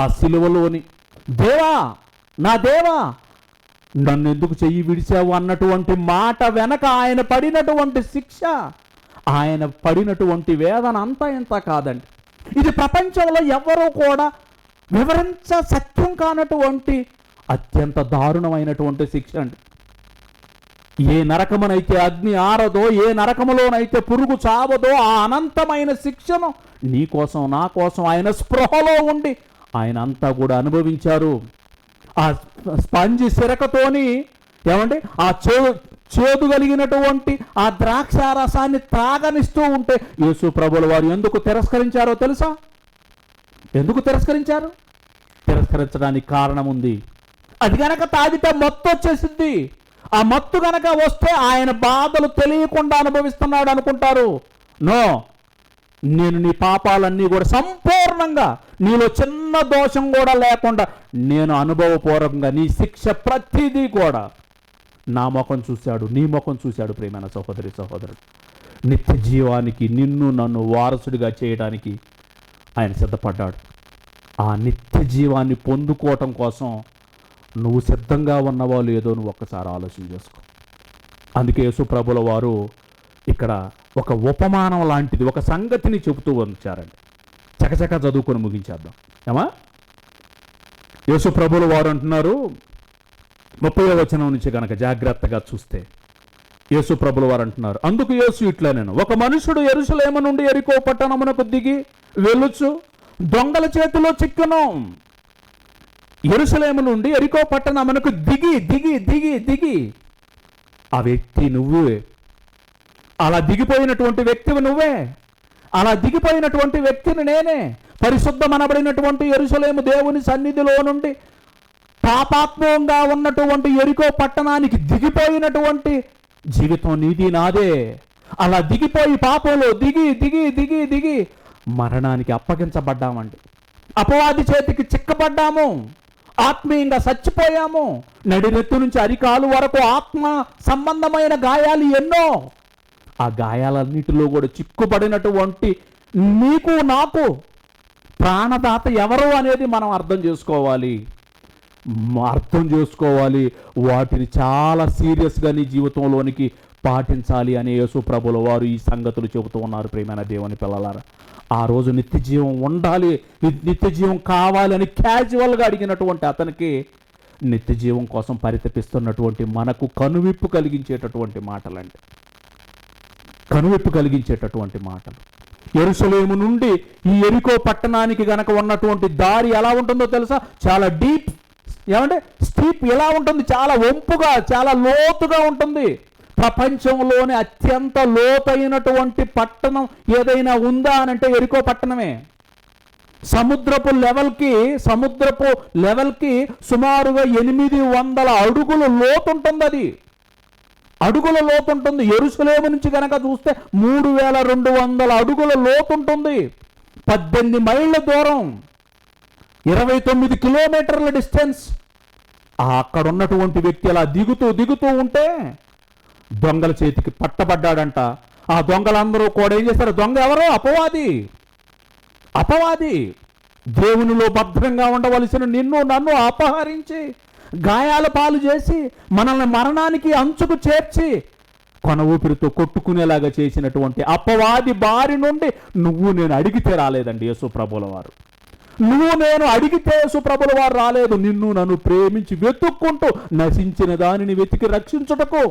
ఆ సిలువలోని దేవా, నా దేవా నన్ను ఎందుకు చెయ్యి విడిచావు అన్నటువంటి మాట వెనక ఆయన పడినటువంటి శిక్ష, ఆయన పడినటువంటి వేదన అంతా ఇంత కాదండి. ఇది ప్రపంచంలో ఎవరూ కూడా వివరించ సత్యం కానటువంటి అత్యంత దారుణమైనటువంటి శిక్ష అండి. ఏ నరకమునైతే అగ్ని ఆరదో, ఏ నరకములోనైతే పురుగు చావదో, ఆ అనంతమైన శిక్షను నీ కోసం నా కోసం ఆయన స్పృహలో ఉండి ఆయన అంతా కూడా అనుభవించారు. ఆ స్పంజి సిరకతోని ఏమంటే ఆ చేదు కలిగినటువంటి ఆ ద్రాక్ష రసాన్ని తాగనిస్తూ ఉంటే యేసు ప్రభువుల వారు ఎందుకు తిరస్కరించారో తెలుసా? ఎందుకు తిరస్కరించారు? తిరస్కరించడానికి కారణం ఉంది. అది గనక తాగితే మత్తు వచ్చేసింది. ఆ మత్తు గనక వస్తే ఆయన బాధలు తెలియకుండా అనుభవిస్తున్నాడు అనుకుంటారు. నో, నేను నీ పాపాలన్నీ కూడా సంపూర్ణంగా, నీలో చిన్న దోషం కూడా లేకుండా నేను అనుభవపూర్వకంగా నీ శిక్ష ప్రతిదీ కూడా నా ముఖం చూశాడు, నీ ముఖం చూశాడు. ప్రియమైన సహోదరి సహోదరుడు, నిత్య జీవానికి నిన్ను నన్ను వారసుడిగా చేయడానికి ఆయన సిద్ధపడ్డాడు. ఆ నిత్య జీవాన్ని పొందుకోవటం కోసం నువ్వు సిద్ధంగా ఉన్నవో లేదో నువ్వు ఒక్కసారి ఆలోచన చేసుకో. అందుకే యేసు ప్రభుల వారు ఇక్కడ ఒక ఉపమానం లాంటిది ఒక సంగతిని చెబుతూ వచ్చారండి. చకచక చదువుకొని ముగించేద్దాం ఏమా. యేసు ప్రభుల వారు అంటున్నారు 30వ వచనం నుంచి కనుక జాగ్రత్తగా చూస్తే యేసు ప్రభుల వారు అంటున్నారు, అందుకు యేసు ఇట్లా, నేను ఒక మనుషుడు యెరూషలేము నుండి యెరికో పట్టణమునకు దిగి వెళ్ళుచు దొంగల చేతిలో చిక్కును. యెరూషలేము నుండి యెరికో పట్టణమునకు దిగి దిగి దిగి దిగి ఆ వ్యక్తి నువ్వే, అలా దిగిపోయినటువంటి వ్యక్తివి నువ్వే, అలా దిగిపోయినటువంటి వ్యక్తిని నేనే. పరిశుద్ధమనబడినటువంటి యెరూషలేము దేవుని సన్నిధిలో నుండి పాపాత్మకంగా ఉన్నటువంటి యెరికో పట్టణానికి దిగిపోయినటువంటి జీవితం నీది నాదే. అలా దిగిపోయి పాపంలో దిగి దిగి దిగి దిగి మరణానికి అప్పగించబడ్డామండి. అపవాది చేతికి చిక్కబడ్డాము, ఆత్మీయంగా చచ్చిపోయాము. నడిరెత్తు నుంచి అరికాలు వరకు ఆత్మ సంబంధమైన గాయాలు ఎన్నో. ఆ గాయాలన్నిటిలో కూడా చిక్కుబడినటువంటి నీకు నాకు ప్రాణదాత ఎవరు అనేది మనం అర్థం చేసుకోవాలి. వాటిని చాలా సీరియస్గా నీ జీవితంలోనికి పాటించాలి అని యేసు ప్రభుల వారు ఈ సంగతులు చెబుతూ ఉన్నారు. ప్రియమైన దేవుని పిల్లలారా, ఆ రోజు నిత్య జీవం ఉండాలి, నిత్య జీవం కావాలని క్యాజువల్గా అడిగినటువంటి అతనికి నిత్య జీవం కోసం పరితపిస్తున్నటువంటి మనకు కనువిప్పు కలిగించేటటువంటి మాటలండి, కనువిప్పు కలిగించేటటువంటి మాటలు. యెరూషలేము నుండి ఈ యెరికో పట్టణానికి గనక ఉన్నటువంటి దారి ఎలా ఉంటుందో తెలుసా? చాలా డీప్, ఏమంటే స్టీప్ ఎలా ఉంటుంది, చాలా వంపుగా, చాలా లోతుగా ఉంటుంది. ప్రపంచంలోనే అత్యంత లోతైనటువంటి పట్టణం ఏదైనా ఉందా అని అంటే యెరికో పట్టణమే. సముద్రపు లెవెల్కి సుమారుగా 800 అడుగులు లోతుంటుంది. అది అడుగుల లోతుంటుంది. యెరూషలేము నుంచి కనుక చూస్తే 3200 అడుగుల లోతుంటుంది. 18 మైళ్ళ దూరం, 29 కిలోమీటర్ల డిస్టెన్స్. అక్కడ ఉన్నటువంటి వ్యక్తి అలా దిగుతూ ఉంటే దొంగల చేతికి పట్టబడ్డాడంట. ఆ దొంగలందరూ కూడా ఏం చేస్తారు? దొంగ ఎవరో? అపవాది. దేవునిలో భద్రంగా ఉండవలసిన నిన్ను నన్ను అపహరించి గాయాల పాలు చేసి మనల్ని మరణానికి అంచుకు చేర్చి కొన ఊపిరితో కొట్టుకునేలాగా చేసినటువంటి అపవాది బారి నుండి నువ్వు నేను అడిగితే రాలేదండి యేసు ప్రభుల వారు. నువ్వు నేను అడిగితే యేసు ప్రభుల వారు రాలేదు. నిన్ను నన్ను ప్రేమించి వెతుక్కుంటూ నశించిన దానిని వెతికి రక్షించుటకు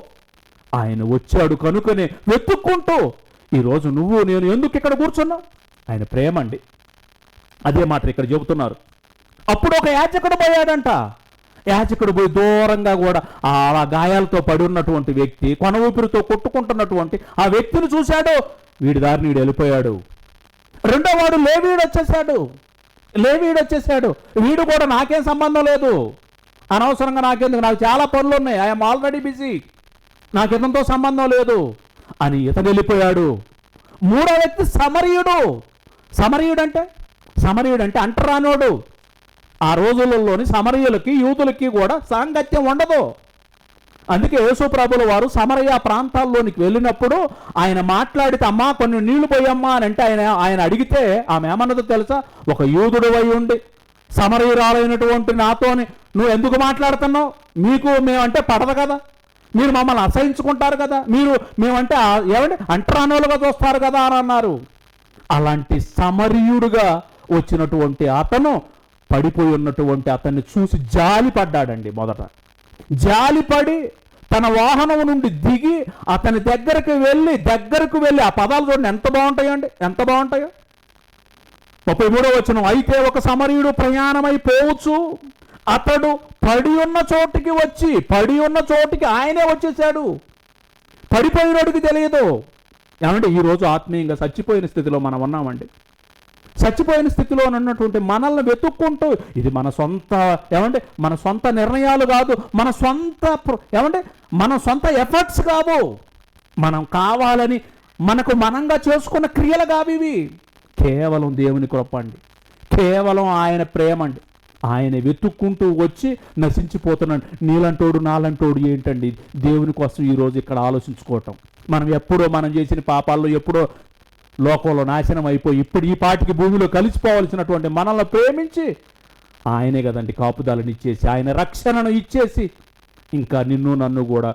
ఆయన వచ్చాడు. కనుకనే వెతుక్కుంటూ ఈరోజు నువ్వు నేను ఎందుకు ఇక్కడ కూర్చున్నావు? ఆయన ప్రేమ అండి. అదే మాట ఇక్కడ చెబుతున్నారు. అప్పుడు ఒక యాజకుడు పోయాడంట. యాజకుడు పోయి దూరంగా కూడా ఆ గాయాలతో పడి ఉన్నటువంటి వ్యక్తి, కొన ఊపిరితో కొట్టుకుంటున్నటువంటి ఆ వ్యక్తిని చూశాడు. వీడి దారిని వీడు వెళ్ళిపోయాడు. రెండో వాడు లేవీయుడు వచ్చేసాడు. వీడు కూడా నాకేం సంబంధం లేదు, అనవసరంగా నాకెందుకు, నాకు చాలా పనులు ఉన్నాయి, ఐఎమ్ ఆల్రెడీ బిజీ, నాకు ఇతనితో సంబంధం లేదు అని ఇతను వెళ్ళిపోయాడు. మూడో వ్యక్తి సమరయుడు అంటే అంటరానోడు. ఆ రోజులలోని సమరయులకి యూదులకి కూడా సాంగత్యం ఉండదు. అందుకే యేసు ప్రభుల వారు సమరయ ప్రాంతాల్లోనికి వెళ్ళినప్పుడు ఆయన మాట్లాడితే, అమ్మా కొన్ని నీళ్లు పోయమ్మా అని అంటే ఆయన అడిగితే ఆమె ఏమన్నదో తెలుసా? ఒక యూదుడు అయి ఉండి సమరయురాలైనటువంటి నాతోని నువ్వు ఎందుకు మాట్లాడుతున్నావు? మీకు మేమంటే పడదు కదా, మీరు మమ్మల్ని అసహించుకుంటారు కదా, మేమంటే ఏమంటే అంటరానోలుగా చూస్తారు కదా అని అన్నారు. అలాంటి సమరయుడుగా వచ్చినటువంటి అతను పడిపోయి ఉన్నటువంటి అతన్ని చూసి జాలిపడ్డాడండి. మొదట జాలిపడి తన వాహనం నుండి దిగి అతని దగ్గరకు వెళ్ళి ఆ పదాలు చూడండి ఎంత బాగుంటాయో. 33వ వచనం, అయితే ఒక సమరయుడు ప్రయాణమైపోవచ్చు, అతడు పడి ఉన్న చోటికి ఆయనే వచ్చేసాడు. పడిపోయినోడికి తెలియదు. ఏమంటే ఈరోజు ఆత్మీయంగా చచ్చిపోయిన స్థితిలో మనం ఉన్నామండి. చచ్చిపోయిన స్థితిలో ఉన్నటువంటి మనల్ని వెతుక్కుంటూ, ఇది మన సొంత నిర్ణయాలు కాదు, మన సొంత ఎఫర్ట్స్ కాదు, మనం కావాలని మనంగా చేసుకున్న క్రియలు కావివి. కేవలం దేవుని కృప అండి, కేవలం ఆయన ప్రేమ అండి. ఆయన వెతుక్కుంటూ వచ్చి నశించిపోతున్నాడు. నీలంటోడు నాలంటోడు ఏంటండి దేవుని కోసం ఈరోజు ఇక్కడ ఆలోచించుకోవటం. మనం చేసిన పాపాల్లో ఎప్పుడో లోకంలో నాశనం అయిపోయి ఇప్పుడు ఈ పాటికి భూమిలో కలిసిపోవలసినటువంటి మనల్ని ప్రేమించి ఆయనే కదండి కాపుదలను ఇచ్చేసి, ఆయన రక్షణను ఇచ్చేసి, ఇంకా నిన్ను నన్ను కూడా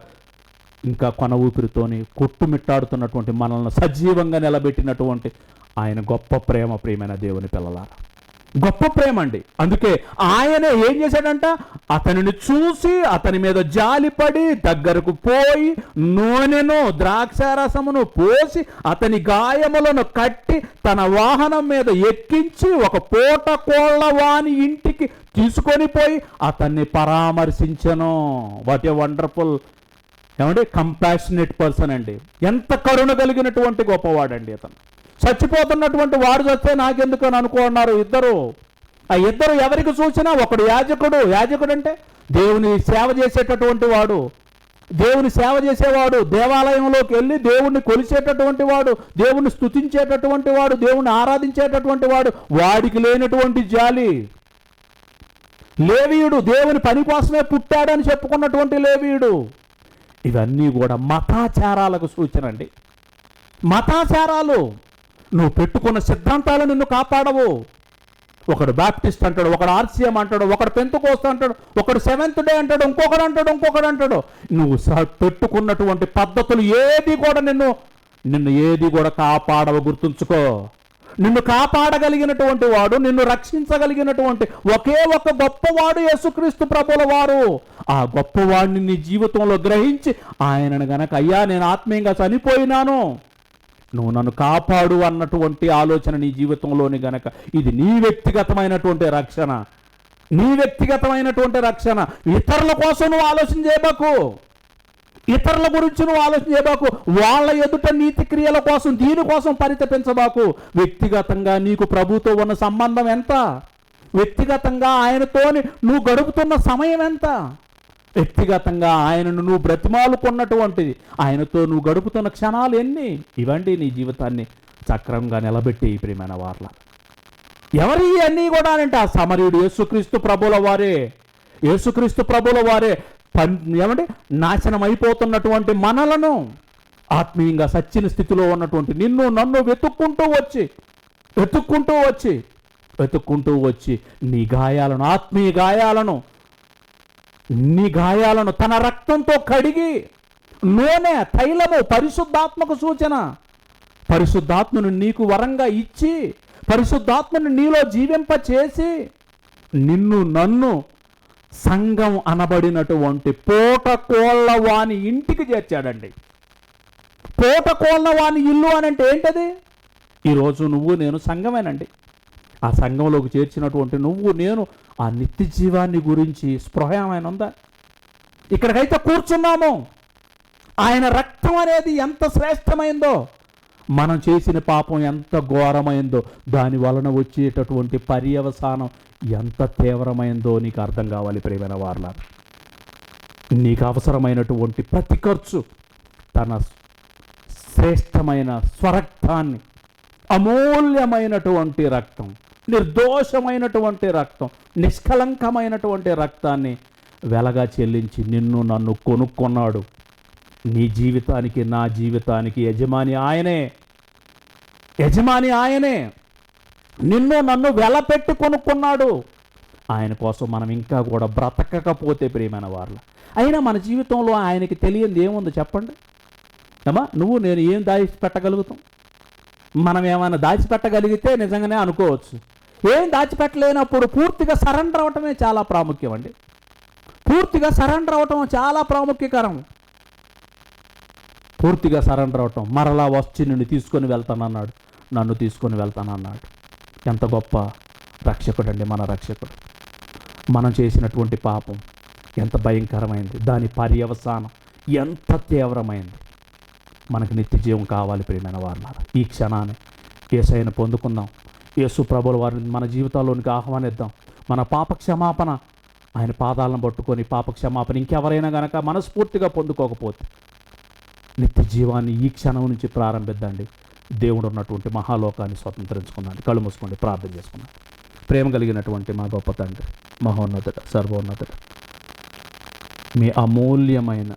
ఇంకా కొన ఊపిరితోని కొట్టుమిట్టాడుతున్నటువంటి మనల్ని సజీవంగా నిలబెట్టినటువంటి ఆయన గొప్ప ప్రియమైన దేవుని పిల్లలారా, గొప్ప ప్రేమ అండి. అందుకే ఆయనే ఏం చేశాడంట? అతనిని చూసి అతని మీద జాలిపడి దగ్గరకు పోయి నూనెను ద్రాక్షారసమును పోసి అతని గాయములను కట్టి తన వాహనం మీద ఎక్కించి ఒక పూట కోళ్ళ వాని ఇంటికి తీసుకొని పోయి అతన్ని పరామర్శించను. What a wonderful compassionate person అండి. ఎంత కరుణ కలిగినటువంటి గొప్పవాడండి అతను. చచ్చిపోతున్నటువంటి వాడు చస్తే నాకెందుకు అని అనుకున్నారు ఇద్దరు. ఆ ఇద్దరు ఎవరికి చూసినా, ఒకడు యాజకుడు అంటే దేవుని సేవ చేసేటటువంటి వాడు, దేవుని సేవ చేసేవాడు, దేవాలయంలోకి వెళ్ళి దేవుణ్ణి కొలిచేటటువంటి వాడు, దేవుణ్ణి స్తుతించేటటువంటి వాడు, దేవుణ్ణి ఆరాధించేటటువంటి వాడు, వాడికి లేనటువంటి జాలి. లేవీయుడు దేవుని పని కోసమే పుట్టాడని చెప్పుకున్నటువంటి లేవీయుడు. ఇవన్నీ కూడా మతాచారాలకు సూచన అండి. మతాచారాలు, నువ్వు పెట్టుకున్న సిద్ధాంతాలు నిన్ను కాపాడవు. ఒకడు బాప్టిస్ట్ అంటాడు, ఒకడు ఆర్సీఎం అంటాడు, ఒకడు పెంతెకోస్తు అంటాడు, ఒకడు సెవెంత్ డే అంటాడు, ఇంకొకడు అంటాడు. నువ్వు పెట్టుకున్నటువంటి పద్ధతులు ఏది కూడా నిన్ను ఏది కూడా కాపాడవు. గుర్తుంచుకో, నిన్ను కాపాడగలిగినటువంటి వాడు, నిన్ను రక్షించగలిగినటువంటి ఒకే ఒక గొప్పవాడు యేసుక్రీస్తు ప్రభుల వారు. ఆ గొప్పవాడిని నీ జీవితంలో గ్రహించి ఆయనను గనక, అయ్యా నేను ఆత్మీయంగా చనిపోయినాను, నువ్వు నన్ను కాపాడు అన్నటువంటి ఆలోచన నీ జీవితంలోని గనక, ఇది నీ వ్యక్తిగతమైనటువంటి రక్షణ. ఇతరుల కోసం నువ్వు ఆలోచన చేయబాకు, ఇతరుల గురించి నువ్వు ఆలోచన చేయబాకు, వాళ్ళ ఎదుట నీతి క్రియల కోసం దీనికోసం పరితపించబాకు. వ్యక్తిగతంగా నీకు ప్రభుతో ఉన్న సంబంధం ఎంత, వ్యక్తిగతంగా ఆయనతోని నువ్వు గడుపుతున్న సమయం ఎంత, వ్యక్తిగతంగా ఆయనను నువ్వు బ్రతిమాలుకున్నటువంటిది, ఆయనతో నువ్వు గడుపుతున్న క్షణాలు ఎన్ని, ఇవండి నీ జీవితాన్ని చక్రంగా నిలబెట్టి ప్రియమైన వార్ల. ఎవరి అన్నీ కూడా అంటే ఆ సమరయుడు యేసుక్రీస్తు ప్రభుల వారే నాశనం అయిపోతున్నటువంటి మనలను ఆత్మీయంగా సచ్చిన స్థితిలో ఉన్నటువంటి నిన్ను నన్ను వెతుక్కుంటూ వచ్చి నీ గాయాలను, ఆత్మీయ గాయాలను తన రక్తంతో కడిగి, నూనె, తైలము పరిశుద్ధాత్మకు సూచన, పరిశుద్ధాత్మను నీకు వరంగా ఇచ్చి, పరిశుద్ధాత్మను నీలో జీవింపచేసి నిన్ను నన్ను సంఘం అనబడినటువంటి పూటకోళ్ళ వాని ఇంటికి చేర్చాడండి. పూటకోళ్ళ వాని ఇల్లు అని అంటే ఏంటది? ఈరోజు నువ్వు నేను సంఘమేనండి. ఆ సంఘంలోకి చేర్చినటువంటి నువ్వు నేను ఆ నిత్య జీవాన్ని గురించి స్పృహ ఏమైనా ఉందా? ఇక్కడికైతే కూర్చున్నాము, ఆయన రక్తం అనేది ఎంత శ్రేష్టమైందో, మనం చేసిన పాపం ఎంత ఘోరమైందో, దాని వలన వచ్చేటటువంటి పర్యవసానం ఎంత తీవ్రమైందో నీకు అర్థం కావాలి ప్రియమైన వారలారా. నీకు అవసరమైనటువంటి ప్రతి ఖర్చు తన శ్రేష్టమైన స్వరక్తాన్ని, అమూల్యమైనటువంటి రక్తం, నిర్దోషమైనటువంటి రక్తం, నిష్కలంకమైనటువంటి రక్తాన్ని వెలగా చెల్లించి నిన్ను నన్ను కొనుక్కున్నాడు. నీ జీవితానికి నా జీవితానికి యజమాని ఆయనే, యజమాని ఆయనే. నిన్ను నన్ను వెలపెట్టి కొనుక్కున్నాడు. ఆయన కోసం మనం ఇంకా కూడా బ్రతకకపోతే ప్రియమైన వారు, అయినా మన జీవితంలో ఆయనకి తెలియంది ఏముందో చెప్పండి అమ్మా. నువ్వు నేను ఏం దాచిపెట్టగలుగుతాం? మనం ఏమైనా దాచిపెట్టగలిగితే నిజంగానే అనుకోవచ్చు. ఏం దాచిపెట్టలేనప్పుడు పూర్తిగా సరెండర్ అవ్వటమే చాలా ప్రాముఖ్యం అండి. పూర్తిగా సరెండర్ అవ్వటం చాలా ప్రాముఖ్యకరం. పూర్తిగా సరెండర్ అవటం. మరలా వచ్చి నిన్ను తీసుకొని వెళ్తానన్నాడు, నన్ను తీసుకొని వెళ్తానన్నాడు. ఎంత గొప్ప రక్షకుడు అండి మన రక్షకుడు. మనం చేసినటువంటి పాపం ఎంత భయంకరమైంది, దాని పర్యవసానం ఎంత తీవ్రమైంది. మనకు నిత్య జీవం కావాలి ప్రియమైన వారులారా. ఈ క్షణాన్ని యేసయ్యను పొందుకుందాం. యేసు ప్రభుల వారిని మన జీవితాల్లోనికి ఆహ్వానిద్దాం. మన పాప క్షమాపణ ఆయన పాదాలను పట్టుకొని పాప క్షమాపణ ఇంకెవరైనా కనుక మనస్ఫూర్తిగా పొందుకోకపోతే నిత్య జీవాన్ని ఈ క్షణం నుంచి ప్రారంభిద్దండి. దేవుడు ఉన్నటువంటి మహాలోకాన్ని స్వతంత్రించుకున్నాడు. కళ్ళు మూసుకోండి, ప్రార్థన చేసుకున్నాడు. ప్రేమ కలిగినటువంటి మా గొప్ప తండ్రి, మహోన్నతుడ, సర్వోన్నతుడ, మీ అమూల్యమైన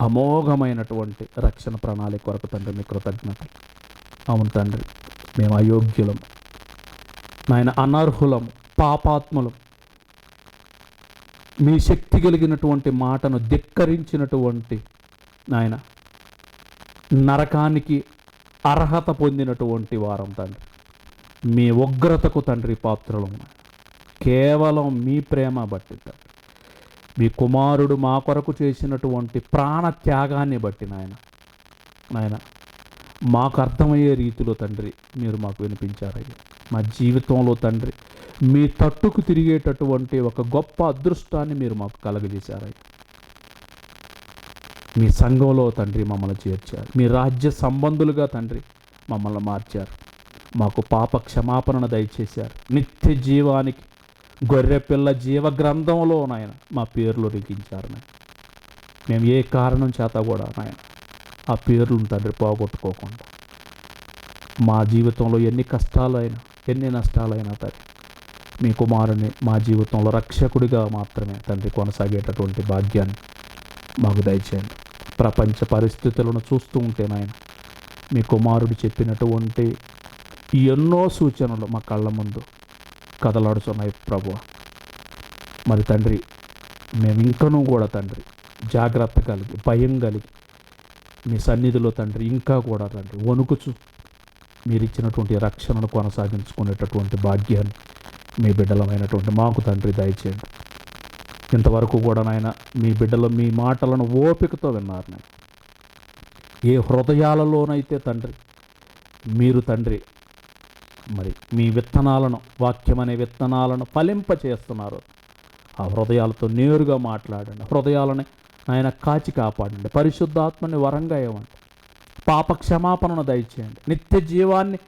అమోఘమైనటువంటి రక్షణ ప్రణాళిక కొరకు తండ్రి మీ కృతజ్ఞతలు. అవును తండ్రి, మేము అయోగ్యులం నాయన, అనర్హులం, పాపాత్ములం. మీ శక్తి కలిగినటువంటి మాటను ధిక్కరించినటువంటి నాయన, నరకానికి అర్హత పొందినటువంటి వారం తండ్రి. మీ ఉగ్రతకు తండ్రి పాత్రలం. కేవలం మీ ప్రేమ బట్టి తండ్రి, మీ కుమారుడు మా కొరకు చేసినటువంటి ప్రాణ త్యాగాన్ని బట్టి నాయన మాకు అర్థమయ్యే రీతిలో తండ్రి మీరు మాకు వినిపించారయ్యా. మా జీవితంలో తండ్రి మీ తట్టుకు తిరిగేటటువంటి ఒక గొప్ప అదృష్టాన్ని మీరు మాకు కలగజేశారయ్యా. మీ సంఘంలో తండ్రి మమ్మల్ని చేర్చారు. మీ రాజ్య సంబంధులుగా తండ్రి మమ్మల్ని మార్చారు. మాకు పాప క్షమాపణను దయచేశారు. నిత్య జీవానికి గొర్రెపిల్ల జీవ గ్రంథంలో నాయన మా పేర్లు లిఖించారు. నాయన మేము ఏ కారణం చేత కూడా నాయన ఆ పేర్లను తండ్రి పోగొట్టుకోకుండా మా జీవితంలో ఎన్ని కష్టాలైనా ఎన్ని నష్టాలైనా తండ్రి మీ కుమారుని మా జీవితంలో రక్షకుడిగా మాత్రమే తండ్రి కొనసాగేటటువంటి భాగ్యాన్ని మాకు దయచేయండి. ప్రపంచ పరిస్థితులను చూస్తూ ఉంటే నాయన మీ కుమారుడు చెప్పినటువంటి ఎన్నో సూచనలు మా కళ్ళ ముందు కదలాడుతున్నాయి ప్రభువా. మరి తండ్రి మేము ఇంకనూ కూడా తండ్రి జాగ్రత్త కలిగి భయం కలిగి మీ సన్నిధిలో తండ్రి ఇంకా కూడా తండ్రి వణుకుచు మీరు ఇచ్చినటువంటి రక్షణను కొనసాగించుకునేటటువంటి భాగ్యాన్ని మీ బిడ్డలమైనటువంటి మాకు తండ్రి దయచేయండి. ఇంతవరకు కూడా నాయన మీ బిడ్డలు మీ మాటలను ఓపికతో విన్నారు. నాయన ఏ హృదయాలలోనైతే తండ్రి మీరు తండ్రి మరి మీ విత్తనాలను, వాక్యం అనే విత్తనాలను ఫలింపచేస్తున్నారు, ఆ హృదయాలతో నేరుగా మాట్లాడండి. హృదయాలని ఆయన కాచి కాపాడండి. పరిశుద్ధాత్మని వరంగా ఇవ్వండి. పాప క్షమాపణను దయచేయండి. నిత్య జీవాన్ని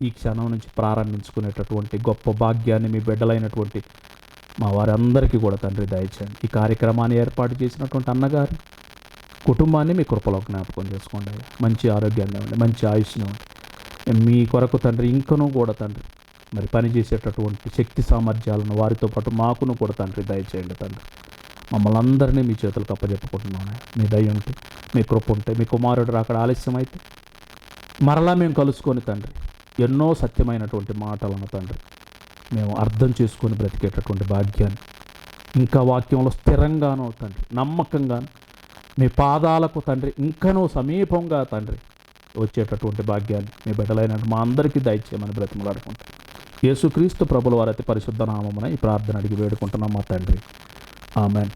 ఈ క్షణం నుంచి ప్రారంభించుకునేటటువంటి గొప్ప భాగ్యాన్ని మీ బిడ్డలైనటువంటి మా వారందరికీ కూడా తండ్రి దయచేయండి. ఈ కార్యక్రమాన్ని ఏర్పాటు చేసినటువంటి అన్నగారి కుటుంబాన్ని మీ కృపలో జ్ఞాపకం చేసుకోండి. మంచి ఆరోగ్యాన్ని ఇవ్వండి, మంచి ఆయుష్ని ఇవ్వండి. మీ కొరకు తండ్రి ఇంకనూ కూడా తండ్రి మరి పనిచేసేటటువంటి శక్తి సామర్థ్యాలను వారితో పాటు మాకును కూడా తండ్రి దయచేయండి. తండ్రి మమ్మల్ని అందరినీ మీ చేతులకు అప్పచెప్పుకుంటున్నాను. మీ దయ ఉంటే, మీ కృప ఉంటే, మీ కుమారుడు రాకడ ఆలస్యం అయితే మరలా మేము కలుసుకొని తండ్రి ఎన్నో సత్యమైనటువంటి మాటలను తండ్రి మేము అర్థం చేసుకొని బ్రతికేటటువంటి భాగ్యాన్ని, ఇంకా వాక్యంలో స్థిరంగానో తండ్రి నమ్మకంగాను మీ పాదాలకు తండ్రి ఇంకనూ సమీపంగా తండ్రి వచ్చేటటువంటి భాగ్యాన్ని మీ బిడ్డలైన మా అందరికీ దయచేయమని బ్రతిమలాడుకుంటాం. యేసుక్రీస్తు ప్రభుల వారి అతి పరిశుద్ధ నామమున ఈ ప్రార్థన అడిగి వేడుకుంటున్నాం మా తండ్రి, ఆమెన్.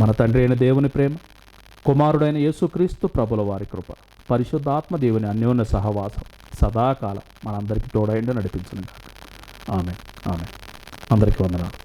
మన తండ్రి అయిన దేవుని ప్రేమ, కుమారుడైన యేసుక్రీస్తు ప్రభుల వారి కృప, పరిశుద్ధాత్మ దేవుని అన్యోన్య సహవాసం సదాకాలం మనందరికీ తోడైండి నడిపించును గాక. ఆమెన్. ఆమెన్. అందరికీ వందనాలు.